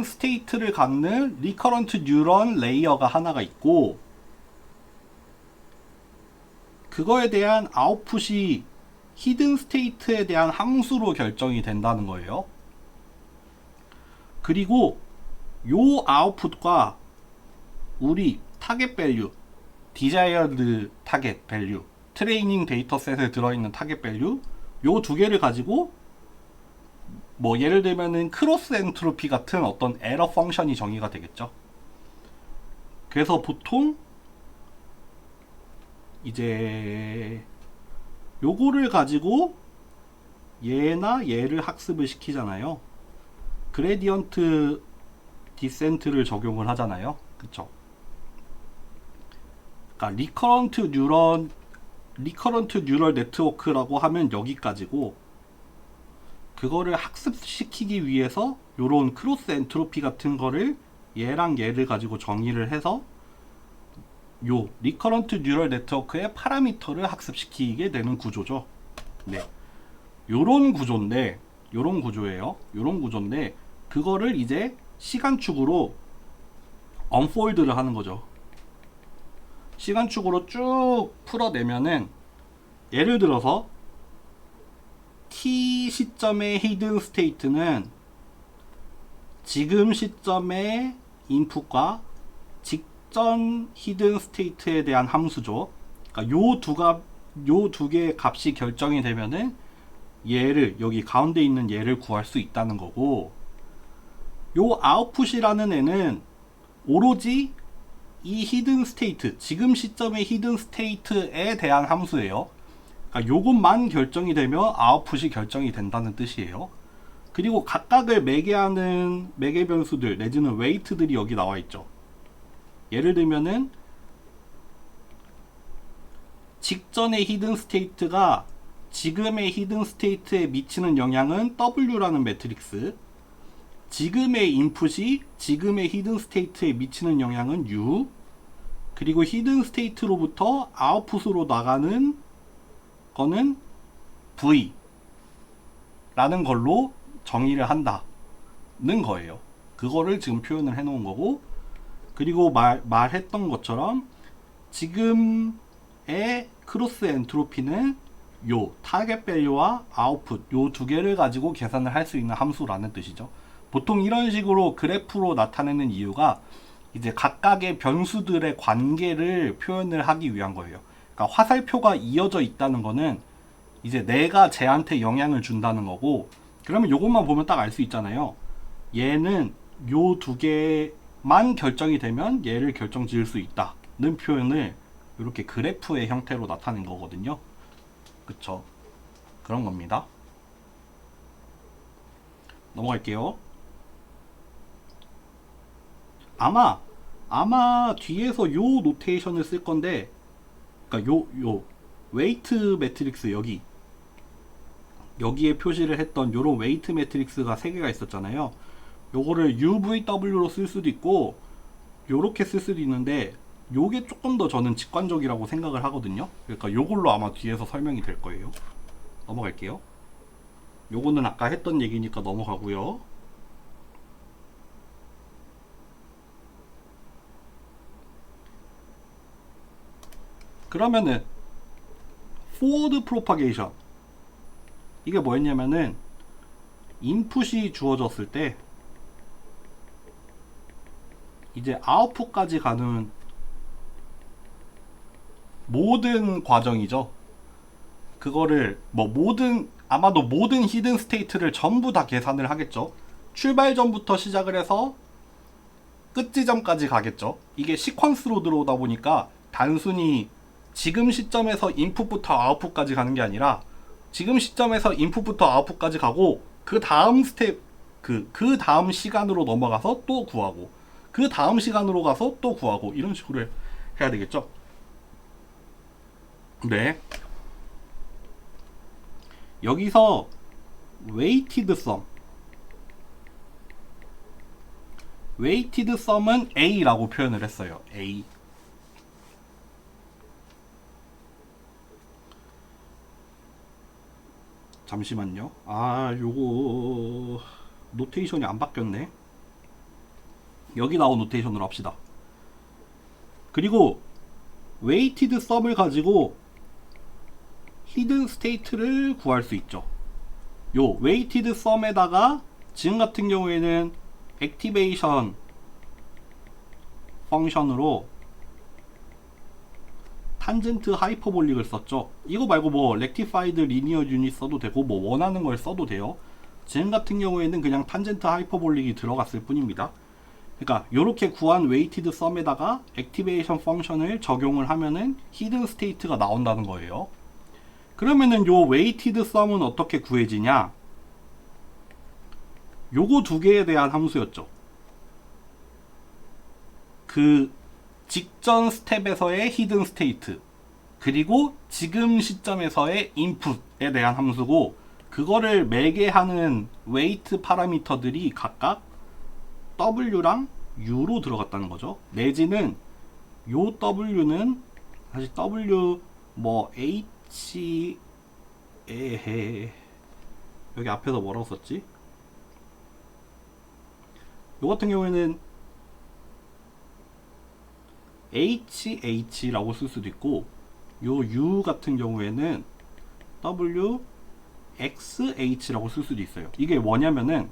스테이트를 갖는 리커런트 뉴런 레이어가 하나가 있고, 그거에 대한 아웃풋이 히든 스테이트에 대한 함수로 결정이 된다는 거예요. 그리고 요 아웃풋과 우리 타겟 밸류, 디자이어드 타겟 밸류, 트레이닝 데이터셋에 들어있는 타겟 밸류, 요 두 개를 가지고 뭐 예를 들면은 크로스 엔트로피 같은 어떤 에러 펑션이 정의가 되겠죠. 그래서 보통 이제 요거를 가지고 얘나 얘를 학습을 시키잖아요. 그레디언트 디센트를 적용을 하잖아요. 그쵸? 그러니까 리커런트 뉴럴 네트워크라고 하면 여기까지고, 그거를 학습시키기 위해서 요런 크로스 엔트로피 같은 거를 얘랑 얘를 가지고 정의를 해서 요 리커런트 뉴럴 네트워크의 파라미터를 학습시키게 되는 구조죠. 네. 요런 구조예요. 요런 구조인데 그거를 이제 시간축으로 언폴드를 하는 거죠. 시간축으로 쭉 풀어내면은 예를 들어서 t 시점의 히든 스테이트는 지금 시점의 인풋과 직전 히든 스테이트에 대한 함수죠. 그러니까 요 두 개의 값이 결정이 되면은 얘를, 여기 가운데 있는 얘를 구할 수 있다는 거고, 요 아웃풋이라는 애는 오로지 이 히든 스테이트, 지금 시점의 히든 스테이트에 대한 함수예요. 그러니까 요것만 결정이 되면 아웃풋이 결정이 된다는 뜻이에요. 그리고 각각을 매개하는 매개 변수들 내지는 웨이트들이 여기 나와 있죠. 예를 들면은 직전의 히든 스테이트가 지금의 히든 스테이트에 미치는 영향은 W라는 매트릭스, 지금의 인풋이 지금의 히든 스테이트에 미치는 영향은 U, 그리고 히든 스테이트로부터 아웃풋으로 나가는 거는 V 라는 걸로 정의를 한다는 거예요. 그거를 지금 표현을 해 놓은 거고, 그리고 말했던 것처럼 지금의 크로스 엔트로피는 요 타겟 밸류와 아웃풋 요 두 개를 가지고 계산을 할 수 있는 함수라는 뜻이죠. 보통 이런 식으로 그래프로 나타내는 이유가 이제 각각의 변수들의 관계를 표현을 하기 위한 거예요. 그러니까 화살표가 이어져 있다는 거는 이제 내가 쟤한테 영향을 준다는 거고, 그러면 요것만 보면 딱 알 수 있잖아요. 얘는 요 두 개만 결정이 되면 얘를 결정 지을 수 있다는 표현을 이렇게 그래프의 형태로 나타낸 거거든요. 그쵸? 그런 겁니다. 넘어갈게요. 아마 뒤에서 요 노테이션을 쓸 건데, 그러니까 요 웨이트 매트릭스 여기에 표시를 했던 요런 웨이트 매트릭스가 3개가 있었잖아요. 요거를 UVW로 쓸 수도 있고 요렇게 쓸 수도 있는데, 요게 조금 더 저는 직관적이라고 생각을 하거든요. 그러니까 요걸로 아마 뒤에서 설명이 될 거예요. 넘어갈게요. 요거는 아까 했던 얘기니까 넘어가고요. 그러면은 forward propagation, 이게 뭐였냐면은 인풋이 주어졌을 때 이제 아웃풋까지 가는 모든 과정이죠. 그거를 아마도 모든 히든 스테이트를 전부 다 계산을 하겠죠. 출발 전부터 시작을 해서 끝 지점까지 가겠죠. 이게 시퀀스로 들어오다 보니까 단순히 지금 시점에서 인풋부터 아웃풋까지 가는 게 아니라 지금 시점에서 인풋부터 아웃풋까지 가고 그 다음 스텝, 그 다음 시간으로 넘어가서 또 구하고 그 다음 시간으로 가서 또 구하고 이런 식으로 해야 되겠죠. 네. 여기서 weighted sum은 A라고 표현을 했어요. A. 잠시만요. 요거 노테이션이 안 바뀌었네. 여기 나온 노테이션으로 합시다. 그리고 weighted sum을 가지고 히든 스테이트를 구할 수 있죠. 요 weighted sum에다가 지금 같은 경우에는 액티베이션 펑션으로 탄젠트 하이퍼볼릭을 썼죠. 이거 말고 뭐 렉티파이드 리니어 유닛 써도 되고 뭐 원하는 걸 써도 돼요. 지금 같은 경우에는 그냥 탄젠트 하이퍼볼릭이 들어갔을 뿐입니다. 그러니까 요렇게 구한 웨이티드 썸에다가 액티베이션 펑션을 적용을 하면은 히든 스테이트가 나온다는 거예요. 그러면은 요 웨이티드 썸은 어떻게 구해지냐? 요거 두 개에 대한 함수였죠. 그 직전 스텝에서의 히든 스테이트, 그리고 지금 시점에서의 인풋에 대한 함수고, 그거를 매개하는 웨이트 파라미터들이 각각 W랑 U로 들어갔다는 거죠. 내지는 요 W는 사실 W 뭐 H 여기 앞에서 뭐라고 썼지? 요 같은 경우에는 HH라고 쓸 수도 있고, 요 U 같은 경우에는 WXH라고 쓸 수도 있어요. 이게 뭐냐면은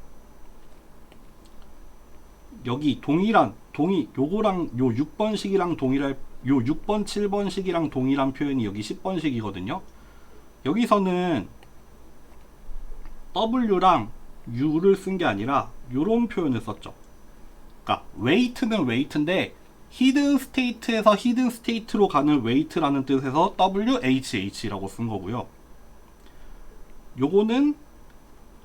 여기 요거랑 요 6번식이랑 동일할, 요 6번 7번식이랑 동일한 표현이 여기 10번식이거든요. 여기서는 W랑 U를 쓴 게 아니라 요런 표현을 썼죠. 그러니까 웨이트는 웨이트인데 히든 스테이트에서 히든 스테이트로 가는 웨이트라는 뜻에서 WHH라고 쓴 거고요. 요거는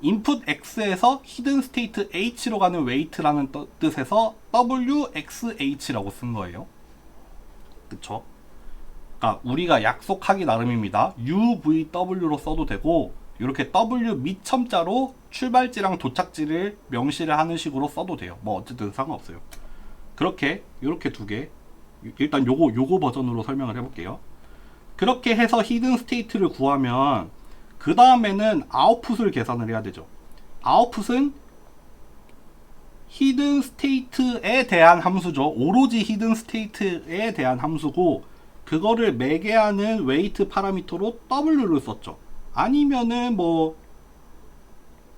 인풋 X에서 히든 스테이트 H로 가는 웨이트라는 뜻에서 WXH라고 쓴 거예요. 그쵸? 그러니까 우리가 약속하기 나름입니다. UVW로 써도 되고 이렇게 W 밑첨자로 출발지랑 도착지를 명시를 하는 식으로 써도 돼요. 뭐 어쨌든 상관없어요. 그렇게 이렇게 두 개. 일단 요거 버전으로 설명을 해볼게요. 그렇게 해서 히든 스테이트를 구하면 그 다음에는 아웃풋을 계산을 해야 되죠. 아웃풋은 히든 스테이트에 대한 함수죠. 오로지 히든 스테이트에 대한 함수고 그거를 매개하는 웨이트 파라미터로 W를 썼죠. 아니면은 뭐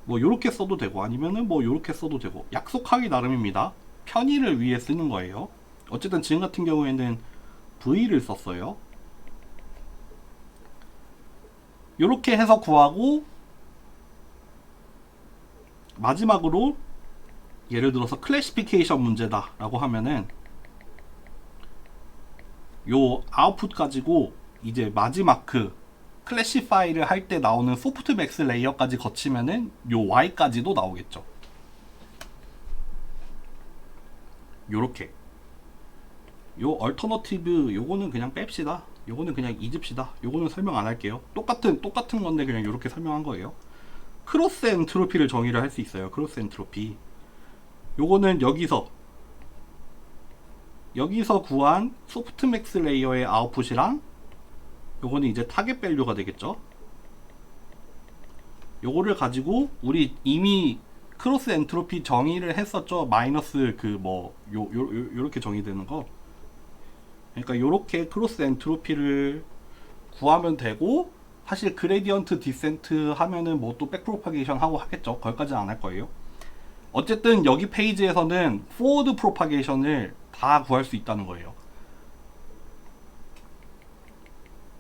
요렇게 써도 되고 아니면은 뭐 요렇게 써도 되고 약속하기 나름입니다. 편의를 위해 쓰는 거예요. 어쨌든 지금 같은 경우에는 V를 썼어요. 요렇게 해서 구하고 마지막으로 예를 들어서 클래시피케이션 문제다 라고 하면은 요 아웃풋 가지고 이제 마지막 그 클래시파이를 할 때 나오는 소프트맥스 레이어까지 거치면은 요 Y까지도 나오겠죠. 요렇게 요 얼터너티브 요거는 그냥 뺍시다. 요거는 그냥 잊읍시다. 요거는 설명 안 할게요. 똑같은 건데 그냥 요렇게 설명한 거예요. 크로스 엔트로피를 정의를 할 수 있어요. 크로스 엔트로피. 요거는 여기서 구한 소프트맥스 레이어의 아웃풋이랑 요거는 이제 타겟 밸류가 되겠죠. 요거를 가지고 우리 이미 크로스 엔트로피 정의를 했었죠. 마이너스 그 뭐 요렇게 정의되는 거. 그러니까 요렇게 크로스 엔트로피를 구하면 되고 사실 그레디언트 디센트 하면은 뭐 또 백프로파게이션 하고 하겠죠. 거기까지는 안 할 거예요. 어쨌든 여기 페이지에서는 포워드 프로파게이션을 다 구할 수 있다는 거예요.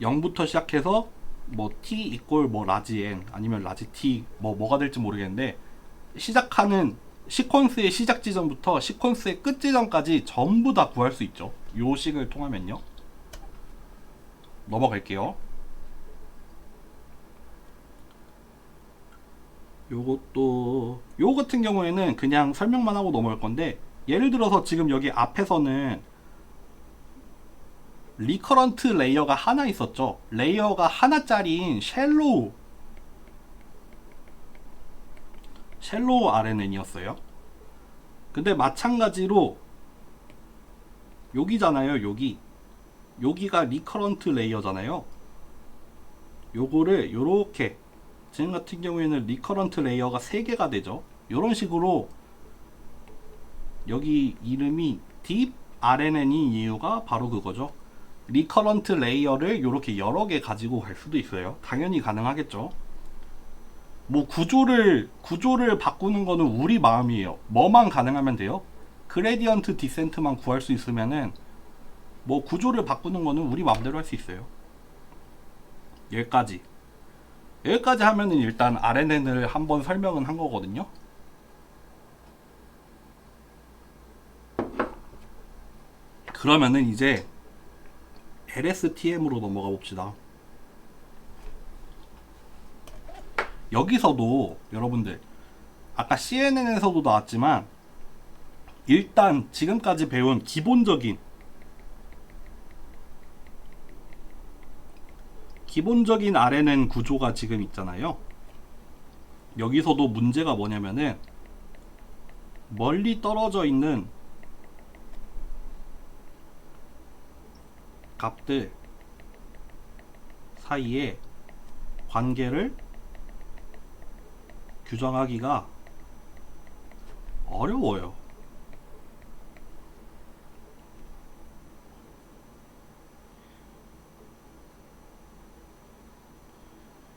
0부터 시작해서 뭐 t 이꼴 뭐 라지 n 아니면 라지 t 뭐가 될지 모르겠는데 시작하는 시퀀스의 시작 지점부터 시퀀스의 끝 지점까지 전부 다 구할 수 있죠. 요 식을 통하면요. 넘어갈게요. 요것도 요 같은 경우에는 그냥 설명만 하고 넘어갈 건데 예를 들어서 지금 여기 앞에서는 리커런트 레이어가 하나 있었죠. 레이어가 하나짜리인 쉘로우 RNN이었어요. 근데 마찬가지로 여기잖아요. 여기가 리커런트 레이어잖아요. 요거를 요렇게 지금 같은 경우에는 리커런트 레이어가 3개가 되죠. 요런 식으로 여기 이름이 딥 RNN인 이유가 바로 그거죠. 리커런트 레이어를 이렇게 여러 개 가지고 갈 수도 있어요. 당연히 가능하겠죠. 뭐 구조를 바꾸는 거는 우리 마음이에요. 뭐만 가능하면 돼요. 그레디언트 디센트만 구할 수 있으면은 뭐 구조를 바꾸는 거는 우리 마음대로 할 수 있어요. 여기까지 하면은 일단 RNN을 한번 설명은 한 거거든요. 그러면은 이제 LSTM으로 넘어가 봅시다. 여기서도 여러분들 아까 CNN에서도 나왔지만 일단 지금까지 배운 기본적인 RNN 구조가 지금 있잖아요. 여기서도 문제가 뭐냐면은 멀리 떨어져 있는 값들 사이에 관계를 규정하기가 어려워요.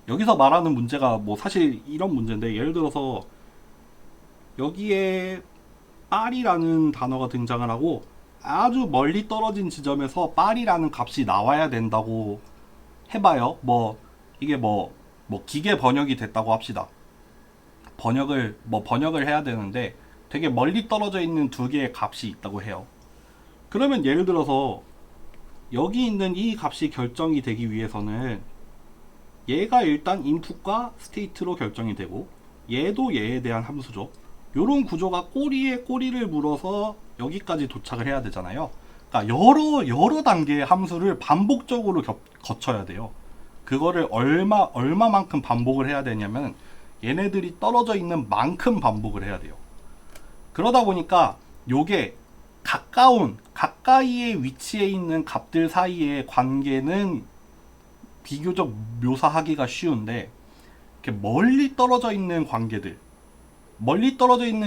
여기서 말하는 문제가 뭐 사실 이런 문제인데 예를 들어서 여기에 빨이라는 단어가 등장을 하고 아주 멀리 떨어진 지점에서 빨이라는 값이 나와야 된다고 해봐요. 이게 기계 번역이 됐다고 합시다. 번역을 해야 되는데 되게 멀리 떨어져 있는 두 개의 값이 있다고 해요. 그러면 예를 들어서 여기 있는 이 값이 결정이 되기 위해서는 얘가 일단 인풋과 스테이트로 결정이 되고 얘도 얘에 대한 함수죠. 요런 구조가 꼬리에 꼬리를 물어서 여기까지 도착을 해야 되잖아요. 그러니까 여러 단계의 함수를 반복적으로 거쳐야 돼요. 그거를 얼마만큼 반복을 해야 되냐면 얘네들이 떨어져 있는 만큼 반복을 해야 돼요. 그러다 보니까 요게 가까이에 위치해 있는 값들 사이의 관계는 비교적 묘사하기가 쉬운데, 이렇게 멀리 떨어져 있는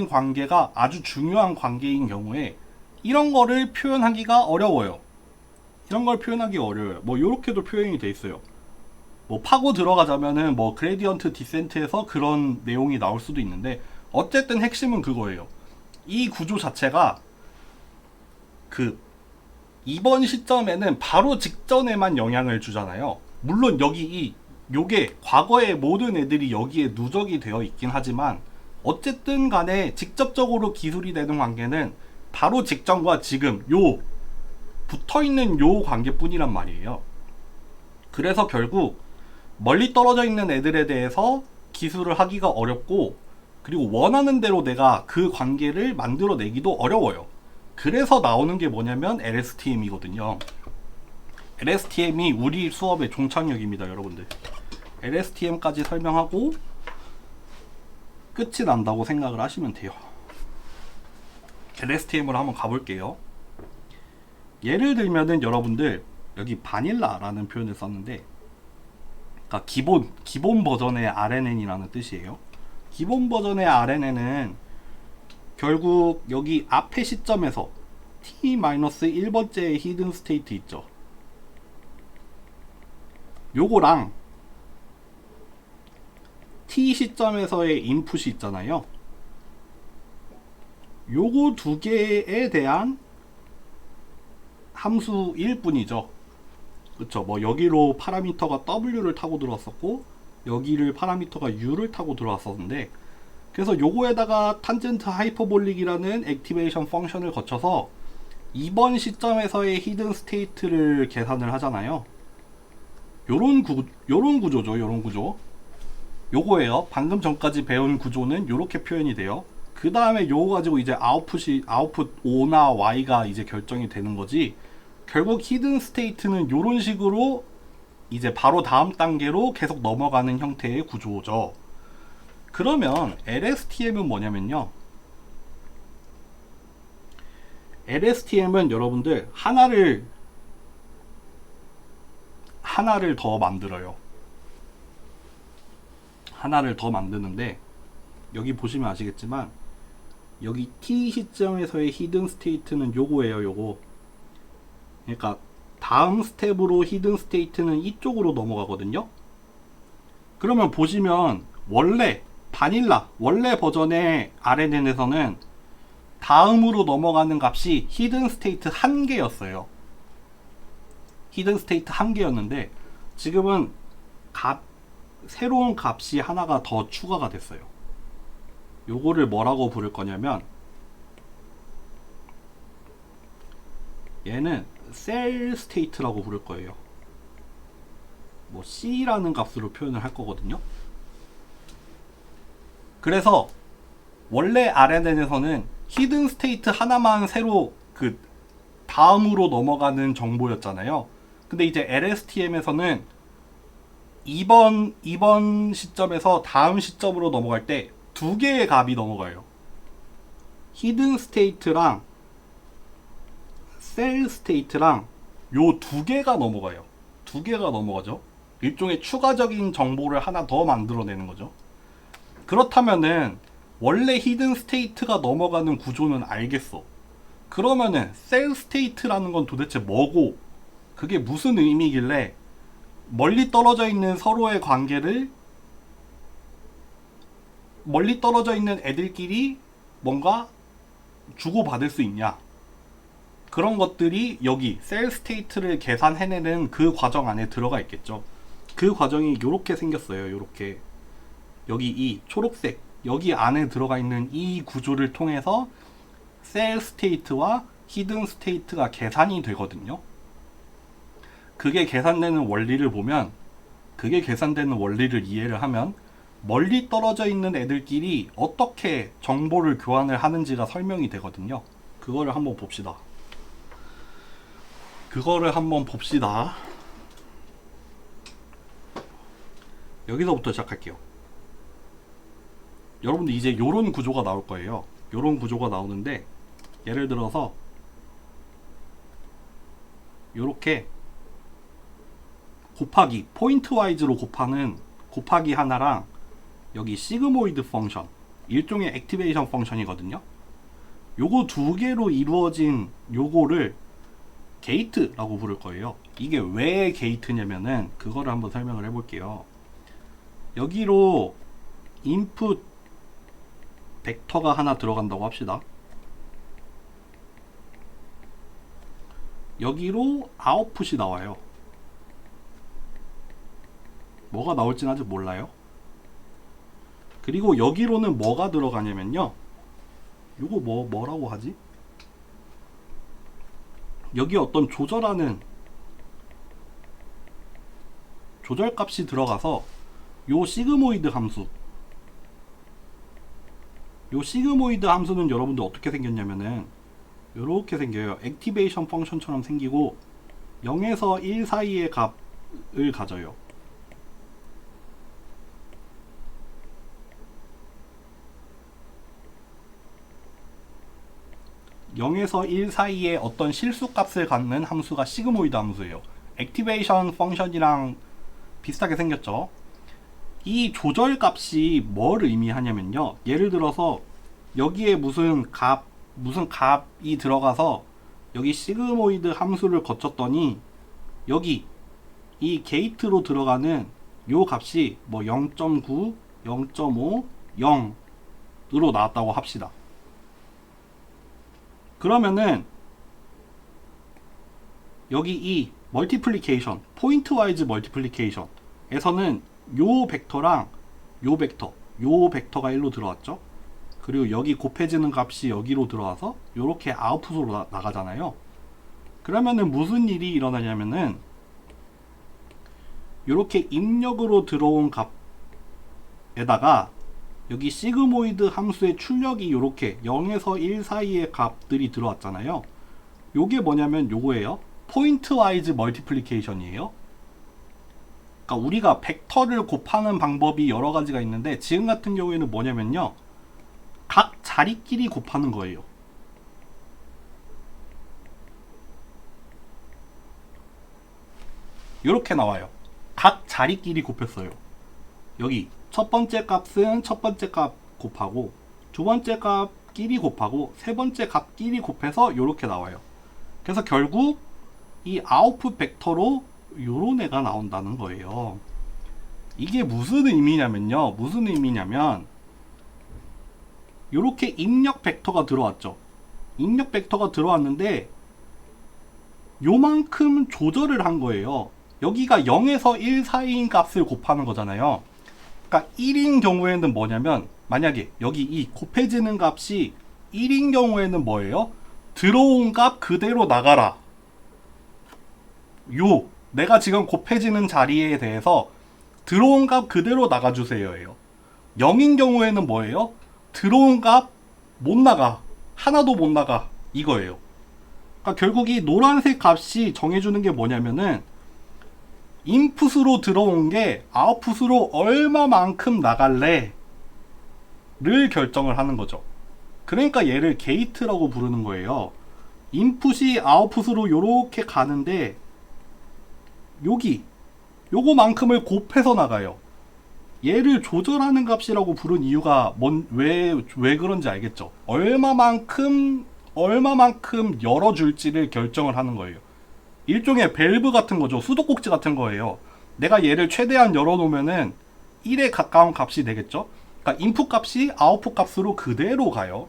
관계가 아주 중요한 관계인 경우에 이런 거를 표현하기가 어려워요. 뭐 요렇게도 표현이 돼 있어요. 뭐 파고 들어가자면은 뭐 그레디언트 디센트에서 그런 내용이 나올 수도 있는데, 어쨌든 핵심은 그거예요. 이 구조 자체가 그 이번 시점에는 바로 직전에만 영향을 주잖아요. 물론 요게 과거의 모든 애들이 여기에 누적이 되어 있긴 하지만, 어쨌든 간에 직접적으로 기술이 되는 관계는 바로 직전과 지금 요 붙어있는 요 관계뿐이란 말이에요. 그래서 결국 멀리 떨어져 있는 애들에 대해서 기술을 하기가 어렵고, 그리고 원하는 대로 내가 그 관계를 만들어내기도 어려워요. 그래서 나오는 게 뭐냐면 LSTM이거든요. LSTM이 우리 수업의 종착역입니다, 여러분들. LSTM까지 설명하고 끝이 난다고 생각을 하시면 돼요. LSTM으로 한번 가볼게요. 예를 들면은 여러분들 여기 바닐라라는 표현을 썼는데, 그러니까 기본 버전의 RNN이라는 뜻이에요. 기본 버전의 RNN은 결국 여기 앞에 시점에서 t-1번째의 히든 스테이트 있죠. 요거랑 t 시점에서의 인풋이 있잖아요. 요거 두 개에 대한 함수일 뿐이죠. 그쵸? 뭐 여기로 파라미터가 w를 타고 들어왔었고, 여기를 파라미터가 u를 타고 들어왔었는데, 그래서 요거에다가 탄젠트 하이퍼볼릭이라는 액티베이션 펑션을 거쳐서 이번 시점에서의 히든 스테이트를 계산을 하잖아요. 요런 구조죠. 요런 구조. 요거예요. 방금 전까지 배운 구조는 요렇게 표현이 돼요. 그 다음에 요거 가지고 이제 아웃풋 O나 Y가 이제 결정이 되는 거지, 결국 히든 스테이트는 요런 식으로 이제 바로 다음 단계로 계속 넘어가는 형태의 구조죠. 그러면 LSTM은 뭐냐면요, LSTM은 여러분들 하나를 더 만들어요. 하나를 더 만드는데, 여기 보시면 아시겠지만 여기 T 시점에서의 히든 스테이트는 요거예요. 요거. 그러니까 다음 스텝으로 히든 스테이트는 이쪽으로 넘어가거든요. 그러면 보시면 원래 버전의 RNN에서는 다음으로 넘어가는 값이 히든 스테이트 1개였어요. 히든 스테이트 1개였는데 지금은 새로운 값이 하나가 더 추가가 됐어요. 요거를 뭐라고 부를 거냐면, 얘는 셀 스테이트라고 부를 거예요. 뭐 C라는 값으로 표현을 할 거거든요. 그래서 원래 RNN에서는 히든 스테이트 하나만 새로 그 다음으로 넘어가는 정보였잖아요. 근데 이제 LSTM에서는 이번 시점에서 다음 시점으로 넘어갈 때 두 개의 값이 넘어가요. 히든 스테이트랑 셀 스테이트랑 요 두 개가 넘어가요. 두 개가 넘어가죠. 일종의 추가적인 정보를 하나 더 만들어내는 거죠. 그렇다면은 원래 히든 스테이트가 넘어가는 구조는 알겠어. 그러면은 셀 스테이트라는 건 도대체 뭐고, 그게 무슨 의미길래 멀리 떨어져 있는 서로의 관계를, 멀리 떨어져 있는 애들끼리 뭔가 주고받을 수 있냐, 그런 것들이 여기 셀 스테이트를 계산해내는 그 과정 안에 들어가 있겠죠. 그 과정이 요렇게 생겼어요. 요렇게 여기 이 초록색 여기 안에 들어가 있는 이 구조를 통해서 셀 스테이트와 히든 스테이트가 계산이 되거든요. 그게 계산되는 원리를 보면, 그게 계산되는 원리를 이해를 하면 멀리 떨어져 있는 애들끼리 어떻게 정보를 교환을 하는지가 설명이 되거든요. 그거를 한번 봅시다. 그거를 한번 봅시다. 여기서부터 시작할게요. 여러분들 이제 요런 구조가 나올 거예요. 요런 구조가 나오는데, 예를 들어서 요렇게 곱하기 포인트 와이즈로 곱하기 하나랑 여기 시그모이드 펑션, 일종의 액티베이션 펑션이거든요. 요거 두 개로 이루어진 요거를 게이트라고 부를 거예요. 이게 왜 게이트냐면은 그거를 한번 설명을 해볼게요. 여기로 인풋 벡터가 하나 들어간다고 합시다. 여기로 아웃풋이 나와요. 뭐가 나올지는 아직 몰라요. 그리고 여기로는 뭐가 들어가냐면요, 이거 뭐라고 하지? 여기 어떤 조절값이 들어가서 요 시그모이드 함수는 여러분들 어떻게 생겼냐면은 요렇게 생겨요. 액티베이션 펑션처럼 생기고 0에서 1 사이의 값을 가져요. (0에서 1) 사이에 어떤 실수값을 갖는 함수가 시그모이드 함수예요. 액티베이션 펑션이랑 비슷하게 생겼죠. 이 조절값이 뭘 의미하냐면요, 예를 들어서 여기에 무슨 값이 들어가서 여기 시그모이드 함수를 거쳤더니 여기 이 게이트로 들어가는 요 값이 뭐 0.9, 0.5, 0으로 나왔다고 합시다. 그러면은 여기 이 멀티플리케이션, 포인트 와이즈 멀티플리케이션 에서는 요 벡터랑 요 벡터가 1로 들어왔죠. 그리고 여기 곱해지는 값이 여기로 들어와서 요렇게 아웃풋으로 나가잖아요. 그러면은 무슨 일이 일어나냐면은 요렇게 입력으로 들어온 값에다가 여기 시그모이드 함수의 출력이 요렇게 0에서 1 사이의 값들이 들어왔잖아요. 요게 뭐냐면 요거예요. 포인트 와이즈 멀티플리케이션이에요. 그러니까 우리가 벡터를 곱하는 방법이 여러 가지가 있는데, 지금 같은 경우에는 뭐냐면요, 각 자리끼리 곱하는 거예요. 이렇게 나와요. 각 자리끼리 곱했어요. 여기 첫 번째 값은 첫 번째 값 곱하고, 두 번째 값끼리 곱하고, 세 번째 값끼리 곱해서 이렇게 나와요. 그래서 결국 이 아웃풋 벡터로 요런 애가 나온다는 거예요. 이게 무슨 의미냐면요, 요렇게 입력 벡터가 들어왔죠. 입력 벡터가 들어왔는데 요만큼 조절을 한 거예요. 여기가 0에서 1 사이인 값을 곱하는 거잖아요. 그러니까 1인 경우에는 뭐냐면, 만약에 여기 이 곱해지는 값이 1인 경우에는 뭐예요? 들어온 값 그대로 나가라. 내가 지금 곱해지는 자리에 대해서 들어온 값 그대로 나가주세요예요. 0인 경우에는 뭐예요? 들어온 값 못 나가. 하나도 못 나가. 이거예요. 그러니까 결국 이 노란색 값이 정해주는 게 뭐냐면은, 인풋으로 들어온 게 아웃풋으로 얼마만큼 나갈래 를 결정을 하는 거죠. 그러니까 얘를 게이트라고 부르는 거예요. 인풋이 아웃풋으로 요렇게 가는데 요거만큼을 곱해서 나가요. 얘를 조절하는 값이라고 부른 이유가 왜 그런지 알겠죠? 얼마만큼 열어줄지를 결정을 하는 거예요. 일종의 밸브 같은 거죠. 수도꼭지 같은 거예요. 내가 얘를 최대한 열어놓으면은 1에 가까운 값이 되겠죠? 그러니까 인풋 값이 아웃풋 값으로 그대로 가요.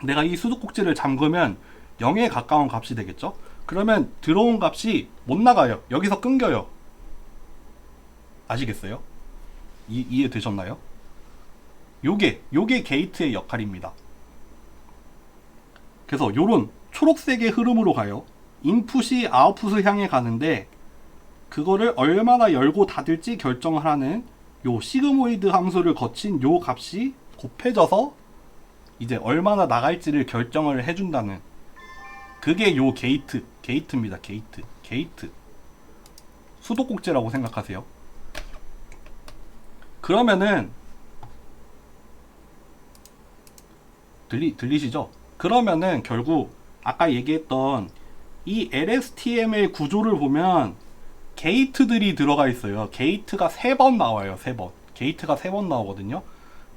내가 이 수도꼭지를 잠그면 0에 가까운 값이 되겠죠? 그러면 들어온 값이 못 나가요. 여기서 끊겨요. 아시겠어요? 이해되셨나요? 요게 게이트의 역할입니다. 그래서 요런 초록색의 흐름으로 가요. 인풋이 아웃풋을 향해 가는데 그거를 얼마나 열고 닫을지 결정을 하는 요 시그모이드 함수를 거친 요 값이 곱해져서 이제 얼마나 나갈지를 결정을 해준다는 그게 요 게이트입니다. 게이트. 수도꼭지라고 생각하세요. 그러면은 들리시죠? 그러면은 결국 아까 얘기했던 이 LSTM의 구조를 보면 게이트들이 들어가 있어요. 게이트가 3번 나와요. 3번. 게이트가 3번 나오거든요.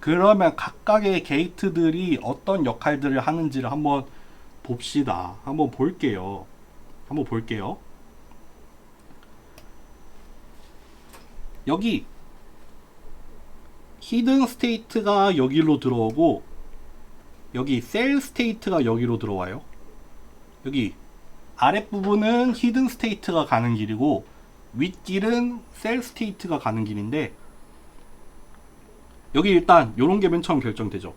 그러면 각각의 게이트들이 어떤 역할들을 하는지를 한번 봅시다. 한번 볼게요. 여기 히든 스테이트가 여기로 들어오고, 여기 셀 스테이트가 여기로 들어와요. 여기 아랫부분은 히든 스테이트가 가는 길이고 윗길은 셀 스테이트가 가는 길인데, 여기 일단 요런 게 맨 처음 결정되죠.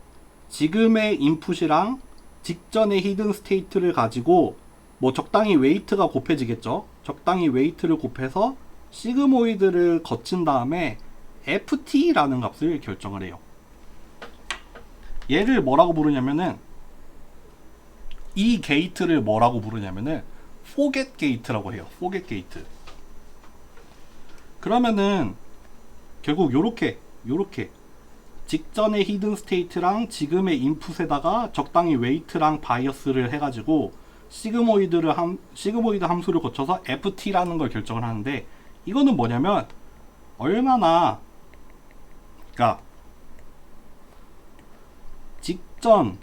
지금의 인풋이랑 직전의 히든 스테이트를 가지고 뭐 적당히 웨이트가 곱해지겠죠. 적당히 웨이트를 곱해서 시그모이드를 거친 다음에 ft라는 값을 결정을 해요. 얘를 뭐라고 부르냐면은, 이 게이트를 뭐라고 부르냐면은 forget 게이트라고 해요. forget 게이트. 그러면은 결국 요렇게 직전의 히든 스테이트랑 지금의 인풋에다가 적당히 웨이트랑 바이어스를 해가지고 시그모이드 함수를 거쳐서 ft라는 걸 결정을 하는데, 이거는 뭐냐면 얼마나, 그러니까 직전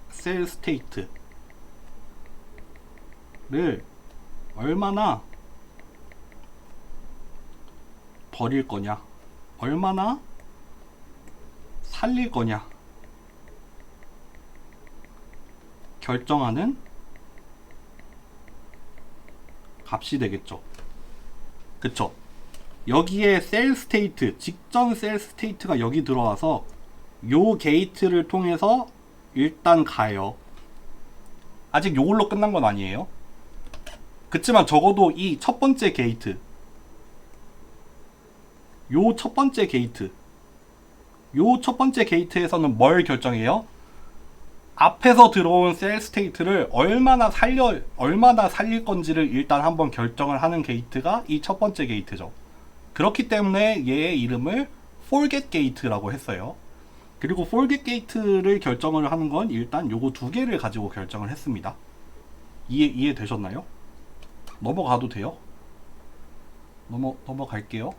셀 스테이트를 얼마나 버릴 거냐, 얼마나 살릴 거냐 결정하는 값이 되겠죠. 그쵸? 여기에 셀 스테이트, 직전 셀 스테이트가 여기 들어와서 요 게이트를 통해서 일단 가요. 아직 요걸로 끝난 건 아니에요. 그치만 적어도 이 첫 번째 게이트, 요 첫 번째 게이트에서는 뭘 결정해요? 앞에서 들어온 셀 스테이트를 얼마나 살릴 건지를 일단 한번 결정을 하는 게이트가 이 첫 번째 게이트죠. 그렇기 때문에 얘의 이름을 forget 게이트라고 했어요. 그리고 forget 게이트를 결정을 하는 건 일단 요거 두 개를 가지고 결정을 했습니다. 이해되셨나요? 넘어가도 돼요? 넘어갈게요.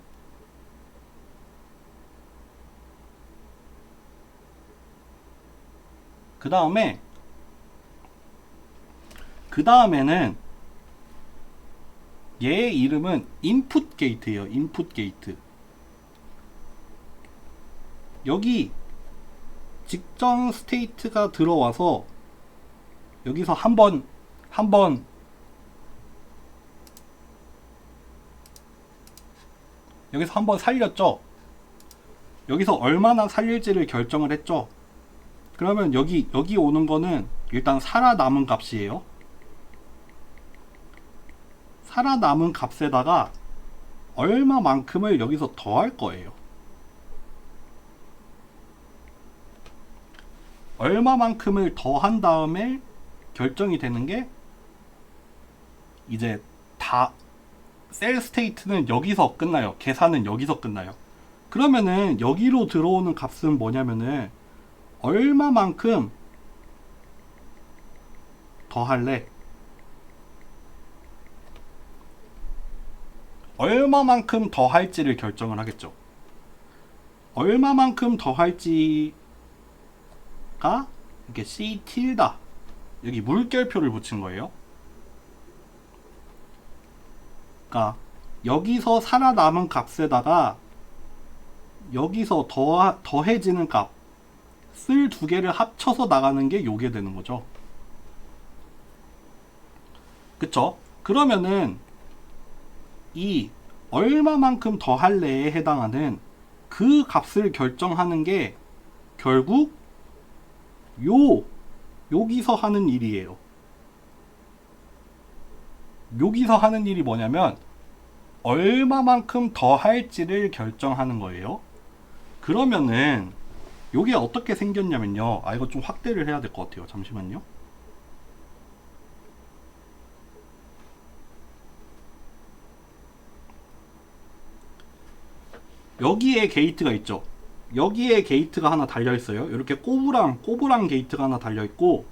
그 다음에는 얘의 이름은 input 게이트예요. input 게이트. 여기 직전 스테이트가 들어와서 여기서 한번 살렸죠. 여기서 얼마나 살릴지를 결정을 했죠. 그러면 여기 오는 거는 일단 살아남은 값이에요. 살아남은 값에다가 얼마만큼을 여기서 더할 거예요. 얼마만큼을 더한 다음에 결정이 되는 게, 이제 다 셀 스테이트는 여기서 끝나요. 계산은 여기서 끝나요. 그러면은 여기로 들어오는 값은 뭐냐면은 얼마만큼 더 할래? 얼마만큼 더 할지를 결정을 하겠죠. 얼마만큼 더 할지가 이렇게 C 틸다, 여기 물결표를 붙인 거예요. 그러니까 여기서 살아남은 값에다가 여기서 더해지는 값을 두 개를 합쳐서 나가는 게 요게 되는 거죠. 그쵸? 그러면은 이 얼마만큼 더 할래에 해당하는 그 값을 결정하는 게 결국 여기서 하는 일이에요. 여기서 하는 일이 뭐냐면 얼마만큼 더 할지를 결정하는 거예요. 그러면은 요게 어떻게 생겼냐면요. 이거 좀 확대를 해야 될 것 같아요. 잠시만요. 여기에 게이트가 있죠. 여기에 게이트가 하나 달려 있어요. 이렇게 꼬부랑 게이트가 하나 달려 있고,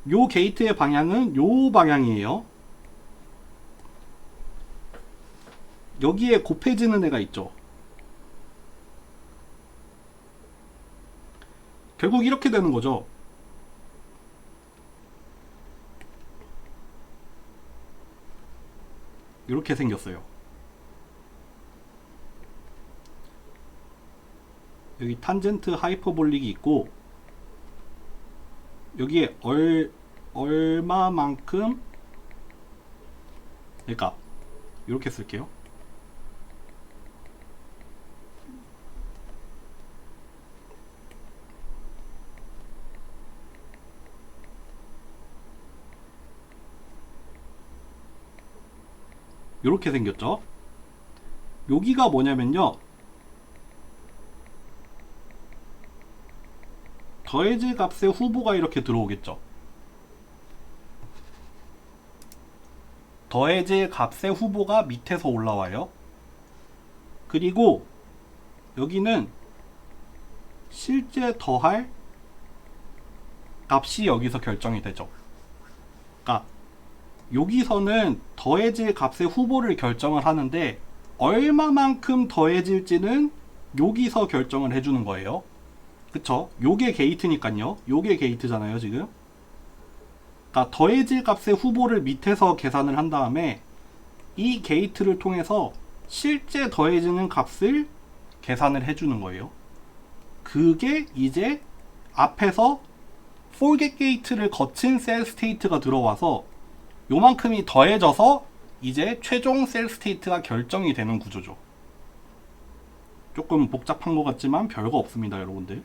요 게이트의 방향은 요 방향이에요. 여기에 곱해지는 애가 있죠. 결국 이렇게 되는 거죠. 이렇게 생겼어요. 여기 탄젠트 하이퍼볼릭이 있고, 여기에 얼마만큼, 그러니까 이렇게 쓸게요. 이렇게 생겼죠. 여기가 뭐냐면요, 더해질 값의 후보가 이렇게 들어오겠죠. 더해질 값의 후보가 밑에서 올라와요. 그리고 여기는 실제 더할 값이 여기서 결정이 되죠. 그러니까 여기서는 더해질 값의 후보를 결정을 하는데, 얼마만큼 더해질지는 여기서 결정을 해주는 거예요. 그쵸? 요게 게이트니까요. 요게 게이트잖아요, 지금. 그러니까 더해질 값의 후보를 밑에서 계산을 한 다음에 이 게이트를 통해서 실제 더해지는 값을 계산을 해주는 거예요. 그게 이제 앞에서 forget 게이트를 거친 셀 스테이트가 들어와서 요만큼이 더해져서 이제 최종 셀 스테이트가 결정이 되는 구조죠. 조금 복잡한 것 같지만 별거 없습니다, 여러분들.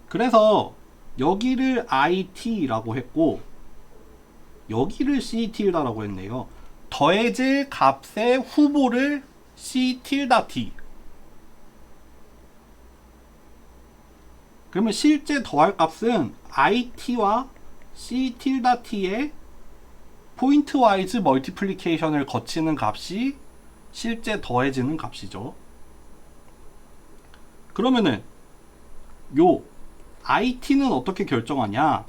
그래서 여기를 IT라고 했고 여기를 Ctilda라고 했네요. 더해질 값의 후보를 Ctilda-T. 그러면 실제 더할 값은 IT와 Ctilda-T의 포인트 와이즈 멀티플리케이션을 거치는 값이 실제 더해지는 값이죠. 그러면은 요 IT는 어떻게 결정하냐?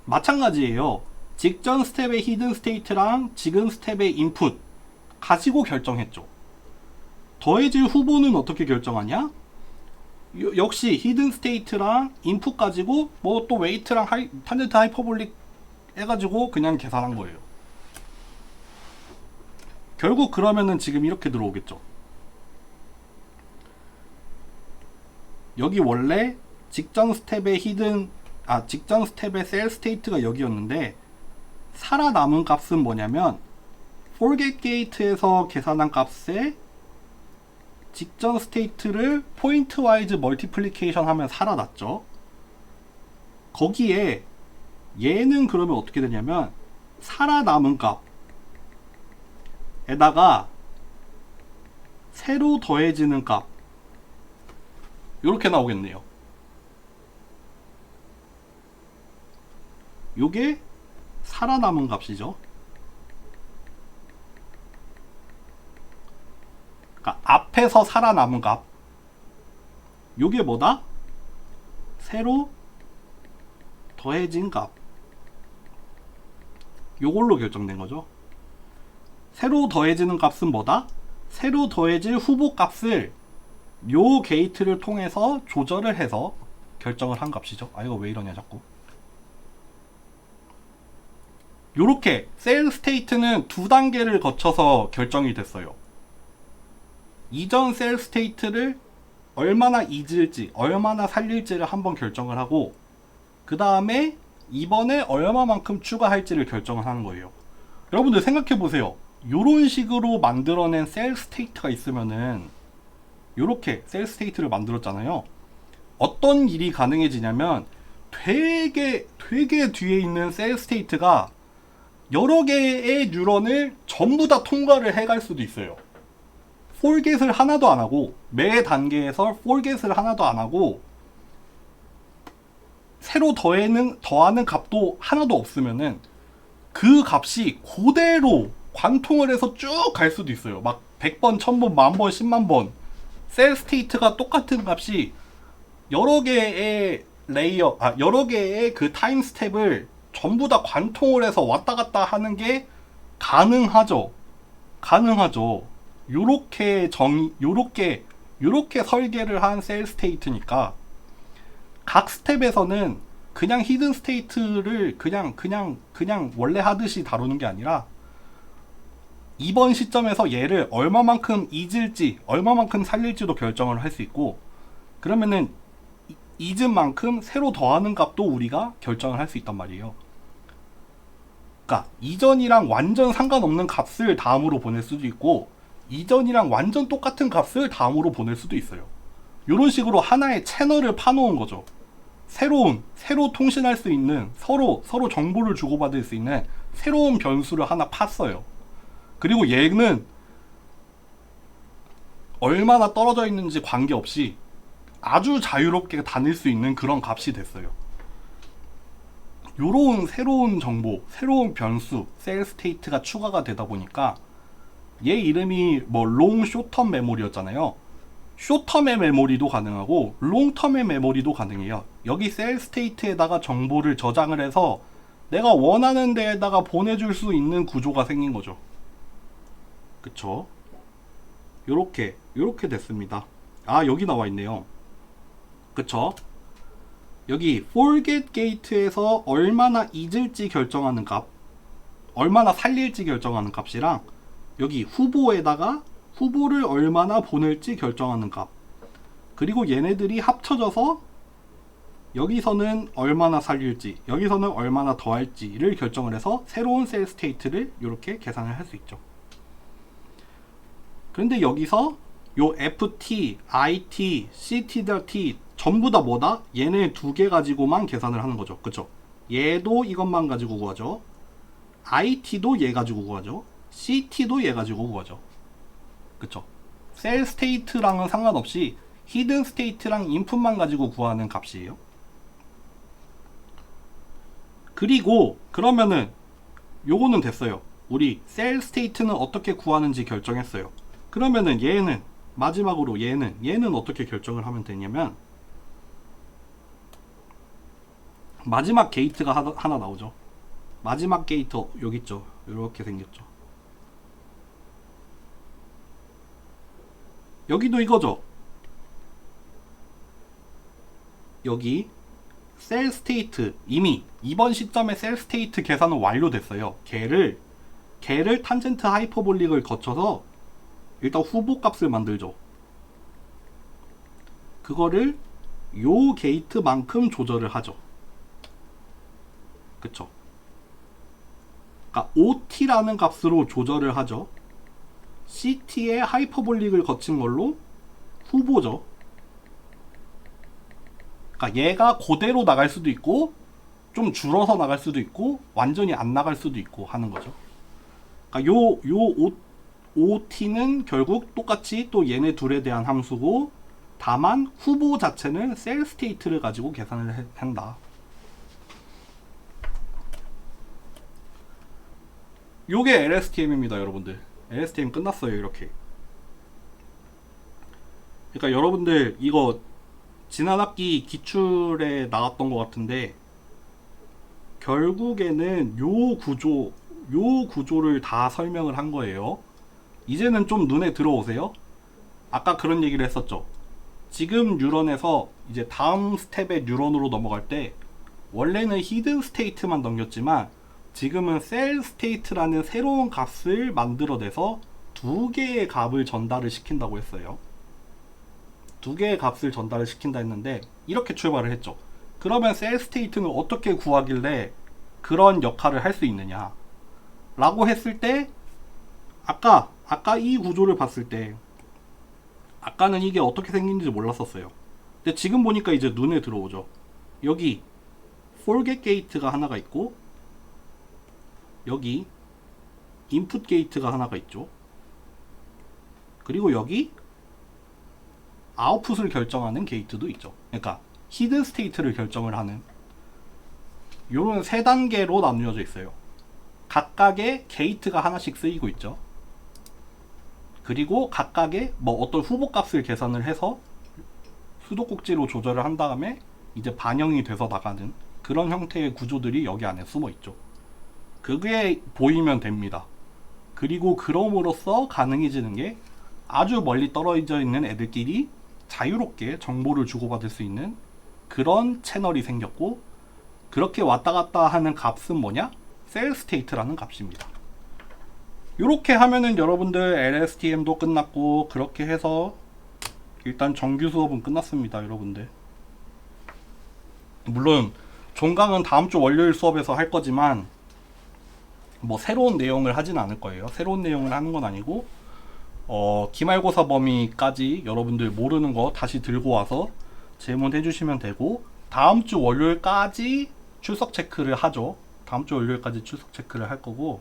마찬가지예요. 직전 스텝의 히든 스테이트랑 지금 스텝의 인풋 가지고 결정했죠. 더해질 후보는 어떻게 결정하냐? 역시 히든 스테이트랑 인풋 가지고 뭐 또 웨이트랑 탄젠트 하이퍼볼릭 해가지고 그냥 계산한 거예요. 결국 그러면은 지금 이렇게 들어오겠죠. 여기 원래 직전 스텝의 직전 스텝의 셀 스테이트가 여기였는데 살아남은 값은 뭐냐면 forget 게이트에서 계산한 값에 직전 스테이트를 포인트 와이즈 멀티플리케이션 하면 살아났죠. 거기에 얘는 그러면 어떻게 되냐면 살아남은 값에다가 새로 더해지는 값 이렇게 나오겠네요. 요게 살아남은 값이죠. 그러니까 앞에서 살아남은 값. 요게 뭐다? 새로 더해진 값. 요걸로 결정된 거죠. 새로 더해지는 값은 뭐다? 새로 더해질 후보 값을 요 게이트를 통해서 조절을 해서 결정을 한 값이죠. 아, 이거 왜 이러냐 자꾸. 요렇게 셀 스테이트는 두 단계를 거쳐서 결정이 됐어요. 이전 셀 스테이트를 얼마나 잊을지, 얼마나 살릴지를 한번 결정을 하고 그 다음에 이번에 얼마만큼 추가할지를 결정을 하는 거예요. 여러분들 생각해 보세요. 요런 식으로 만들어낸 셀 스테이트가 있으면은 요렇게 셀 스테이트를 만들었잖아요. 어떤 일이 가능해지냐면 되게 뒤에 있는 셀 스테이트가 여러 개의 뉴런을 전부 다 통과를 해갈 수도 있어요. forget을 하나도 안 하고 매 단계에서 forget을 하나도 안 하고 새로 더하는 값도 하나도 없으면은 그 값이 그대로 관통을 해서 쭉 갈 수도 있어요. 막 100번, 1000번, 10,000번, 10만 번 셀 스테이트가 똑같은 값이 여러 개의 레이어, 여러 개의 그 타임 스텝을 전부 다 관통을 해서 왔다 갔다 하는 게 가능하죠. 가능하죠. 요렇게 설계를 한 셀 스테이트니까 각 스텝에서는 그냥 히든 스테이트를 그냥 원래 하듯이 다루는 게 아니라 이번 시점에서 얘를 얼마만큼 잊을지, 얼마만큼 살릴지도 결정을 할 수 있고, 그러면은 잊은 만큼 새로 더하는 값도 우리가 결정을 할 수 있단 말이에요. 그러니까 이전이랑 완전 상관없는 값을 다음으로 보낼 수도 있고, 이전이랑 완전 똑같은 값을 다음으로 보낼 수도 있어요. 이런 식으로 하나의 채널을 파놓은 거죠. 새로 통신할 수 있는, 서로 정보를 주고받을 수 있는 새로운 변수를 하나 팠어요. 그리고 얘는 얼마나 떨어져 있는지 관계없이 아주 자유롭게 다닐 수 있는 그런 값이 됐어요. 요런 새로운 정보, 새로운 변수, 셀 스테이트가 추가가 되다 보니까 얘 이름이 뭐 롱 쇼텀 메모리였잖아요. 쇼텀의 메모리도 가능하고 롱텀의 메모리도 가능해요. 여기 셀 스테이트에다가 정보를 저장을 해서 내가 원하는 데에다가 보내줄 수 있는 구조가 생긴 거죠. 그쵸? 요렇게 됐습니다. 여기 나와 있네요. 그쵸? 여기 forget gate에서 얼마나 잊을지 결정하는 값, 얼마나 살릴지 결정하는 값이랑 여기 후보에다가 후보를 얼마나 보낼지 결정하는 값, 그리고 얘네들이 합쳐져서 여기서는 얼마나 살릴지, 여기서는 얼마나 더할지를 결정을 해서 새로운 셀 스테이트를 이렇게 계산을 할 수 있죠. 그런데 여기서 요 FT, IT, CT, 전부 다 뭐다? 얘네 두 개 가지고만 계산을 하는 거죠. 그쵸? 얘도 이것만 가지고 구하죠. IT도 얘 가지고 구하죠. CT도 얘 가지고 구하죠. 그쵸? 셀 스테이트랑은 상관없이 히든 스테이트랑 인풋만 가지고 구하는 값이에요. 그리고 그러면은 요거는 됐어요. 우리 셀 스테이트는 어떻게 구하는지 결정했어요. 그러면은 얘는 마지막으로 얘는 어떻게 결정을 하면 되냐면 마지막 게이트가 하나 나오죠. 마지막 게이트 여기 있죠. 이렇게 생겼죠. 여기도 이거죠. 여기 셀 스테이트, 이미 이번 시점에 셀 스테이트 계산은 완료됐어요. 걔를 탄젠트 하이퍼볼릭을 거쳐서 일단 후보 값을 만들죠. 그거를 요 게이트만큼 조절을 하죠. 그쵸? 그러니까 OT라는 값으로 조절을 하죠. CT의 하이퍼볼릭을 거친 걸로 후보죠. 그러니까 얘가 그대로 나갈 수도 있고 좀 줄어서 나갈 수도 있고 완전히 안 나갈 수도 있고 하는 거죠. 그러니까 요 OT는 결국 똑같이 또 얘네 둘에 대한 함수고, 다만 후보 자체는 셀 스테이트를 가지고 계산을 한다. 요게 LSTM입니다, 여러분들. LSTM 끝났어요, 이렇게. 그러니까 여러분들 이거 지난 학기 기출에 나왔던 것 같은데 결국에는 요 구조를 다 설명을 한 거예요. 이제는 좀 눈에 들어오세요? 아까 그런 얘기를 했었죠. 지금 뉴런에서 이제 다음 스텝의 뉴런으로 넘어갈 때 원래는 히든 스테이트만 넘겼지만 지금은 셀 스테이트라는 새로운 값을 만들어내서 두 개의 값을 전달을 시킨다고 했어요. 두 개의 값을 전달을 시킨다 했는데 이렇게 출발을 했죠. 그러면 셀 스테이트는 어떻게 구하길래 그런 역할을 할 수 있느냐 라고 했을 때 아까 이 구조를 봤을 때 아까는 이게 어떻게 생긴지 몰랐었어요. 근데 지금 보니까 이제 눈에 들어오죠. 여기 forget 게이트가 하나가 있고 여기 input 게이트가 하나가 있죠. 그리고 여기 아웃풋을 결정하는 게이트도 있죠. 그러니까 히든 스테이트를 결정을 하는 요런 세 단계로 나뉘어져 있어요. 각각의 게이트가 하나씩 쓰이고 있죠. 그리고 각각의 뭐 어떤 후보값을 계산을 해서 수도꼭지로 조절을 한 다음에 이제 반영이 돼서 나가는 그런 형태의 구조들이 여기 안에 숨어 있죠. 그게 보이면 됩니다. 그리고 그럼으로써 가능해지는 게 아주 멀리 떨어져 있는 애들끼리 자유롭게 정보를 주고받을 수 있는 그런 채널이 생겼고, 그렇게 왔다 갔다 하는 값은 뭐냐? 셀 스테이트라는 값입니다. 이렇게 하면은 여러분들 LSTM도 끝났고, 그렇게 해서 일단 정규 수업은 끝났습니다, 여러분들. 물론 종강은 다음 주 월요일 수업에서 할 거지만 뭐 새로운 내용을 하진 않을 거예요. 새로운 내용을 하는 건 아니고 기말고사 범위까지 여러분들 모르는 거 다시 들고 와서 질문해 주시면 되고, 다음 주 월요일까지 출석 체크를 하죠. 다음 주 월요일까지 출석 체크를 할 거고,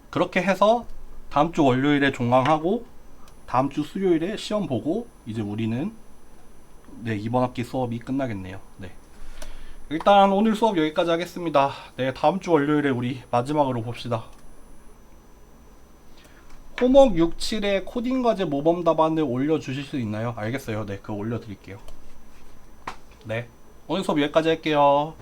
그렇게 해서 다음 주 월요일에 종강하고 다음 주 수요일에 시험 보고 이제 우리는 이번 학기 수업이 끝나겠네요. 일단 오늘 수업 여기까지 하겠습니다. 다음 주 월요일에 우리 마지막으로 봅시다. 호목 6, 7에 코딩 과제 모범 답안을 올려주실 수 있나요? 알겠어요. 그거 올려드릴게요. 오늘 수업 여기까지 할게요.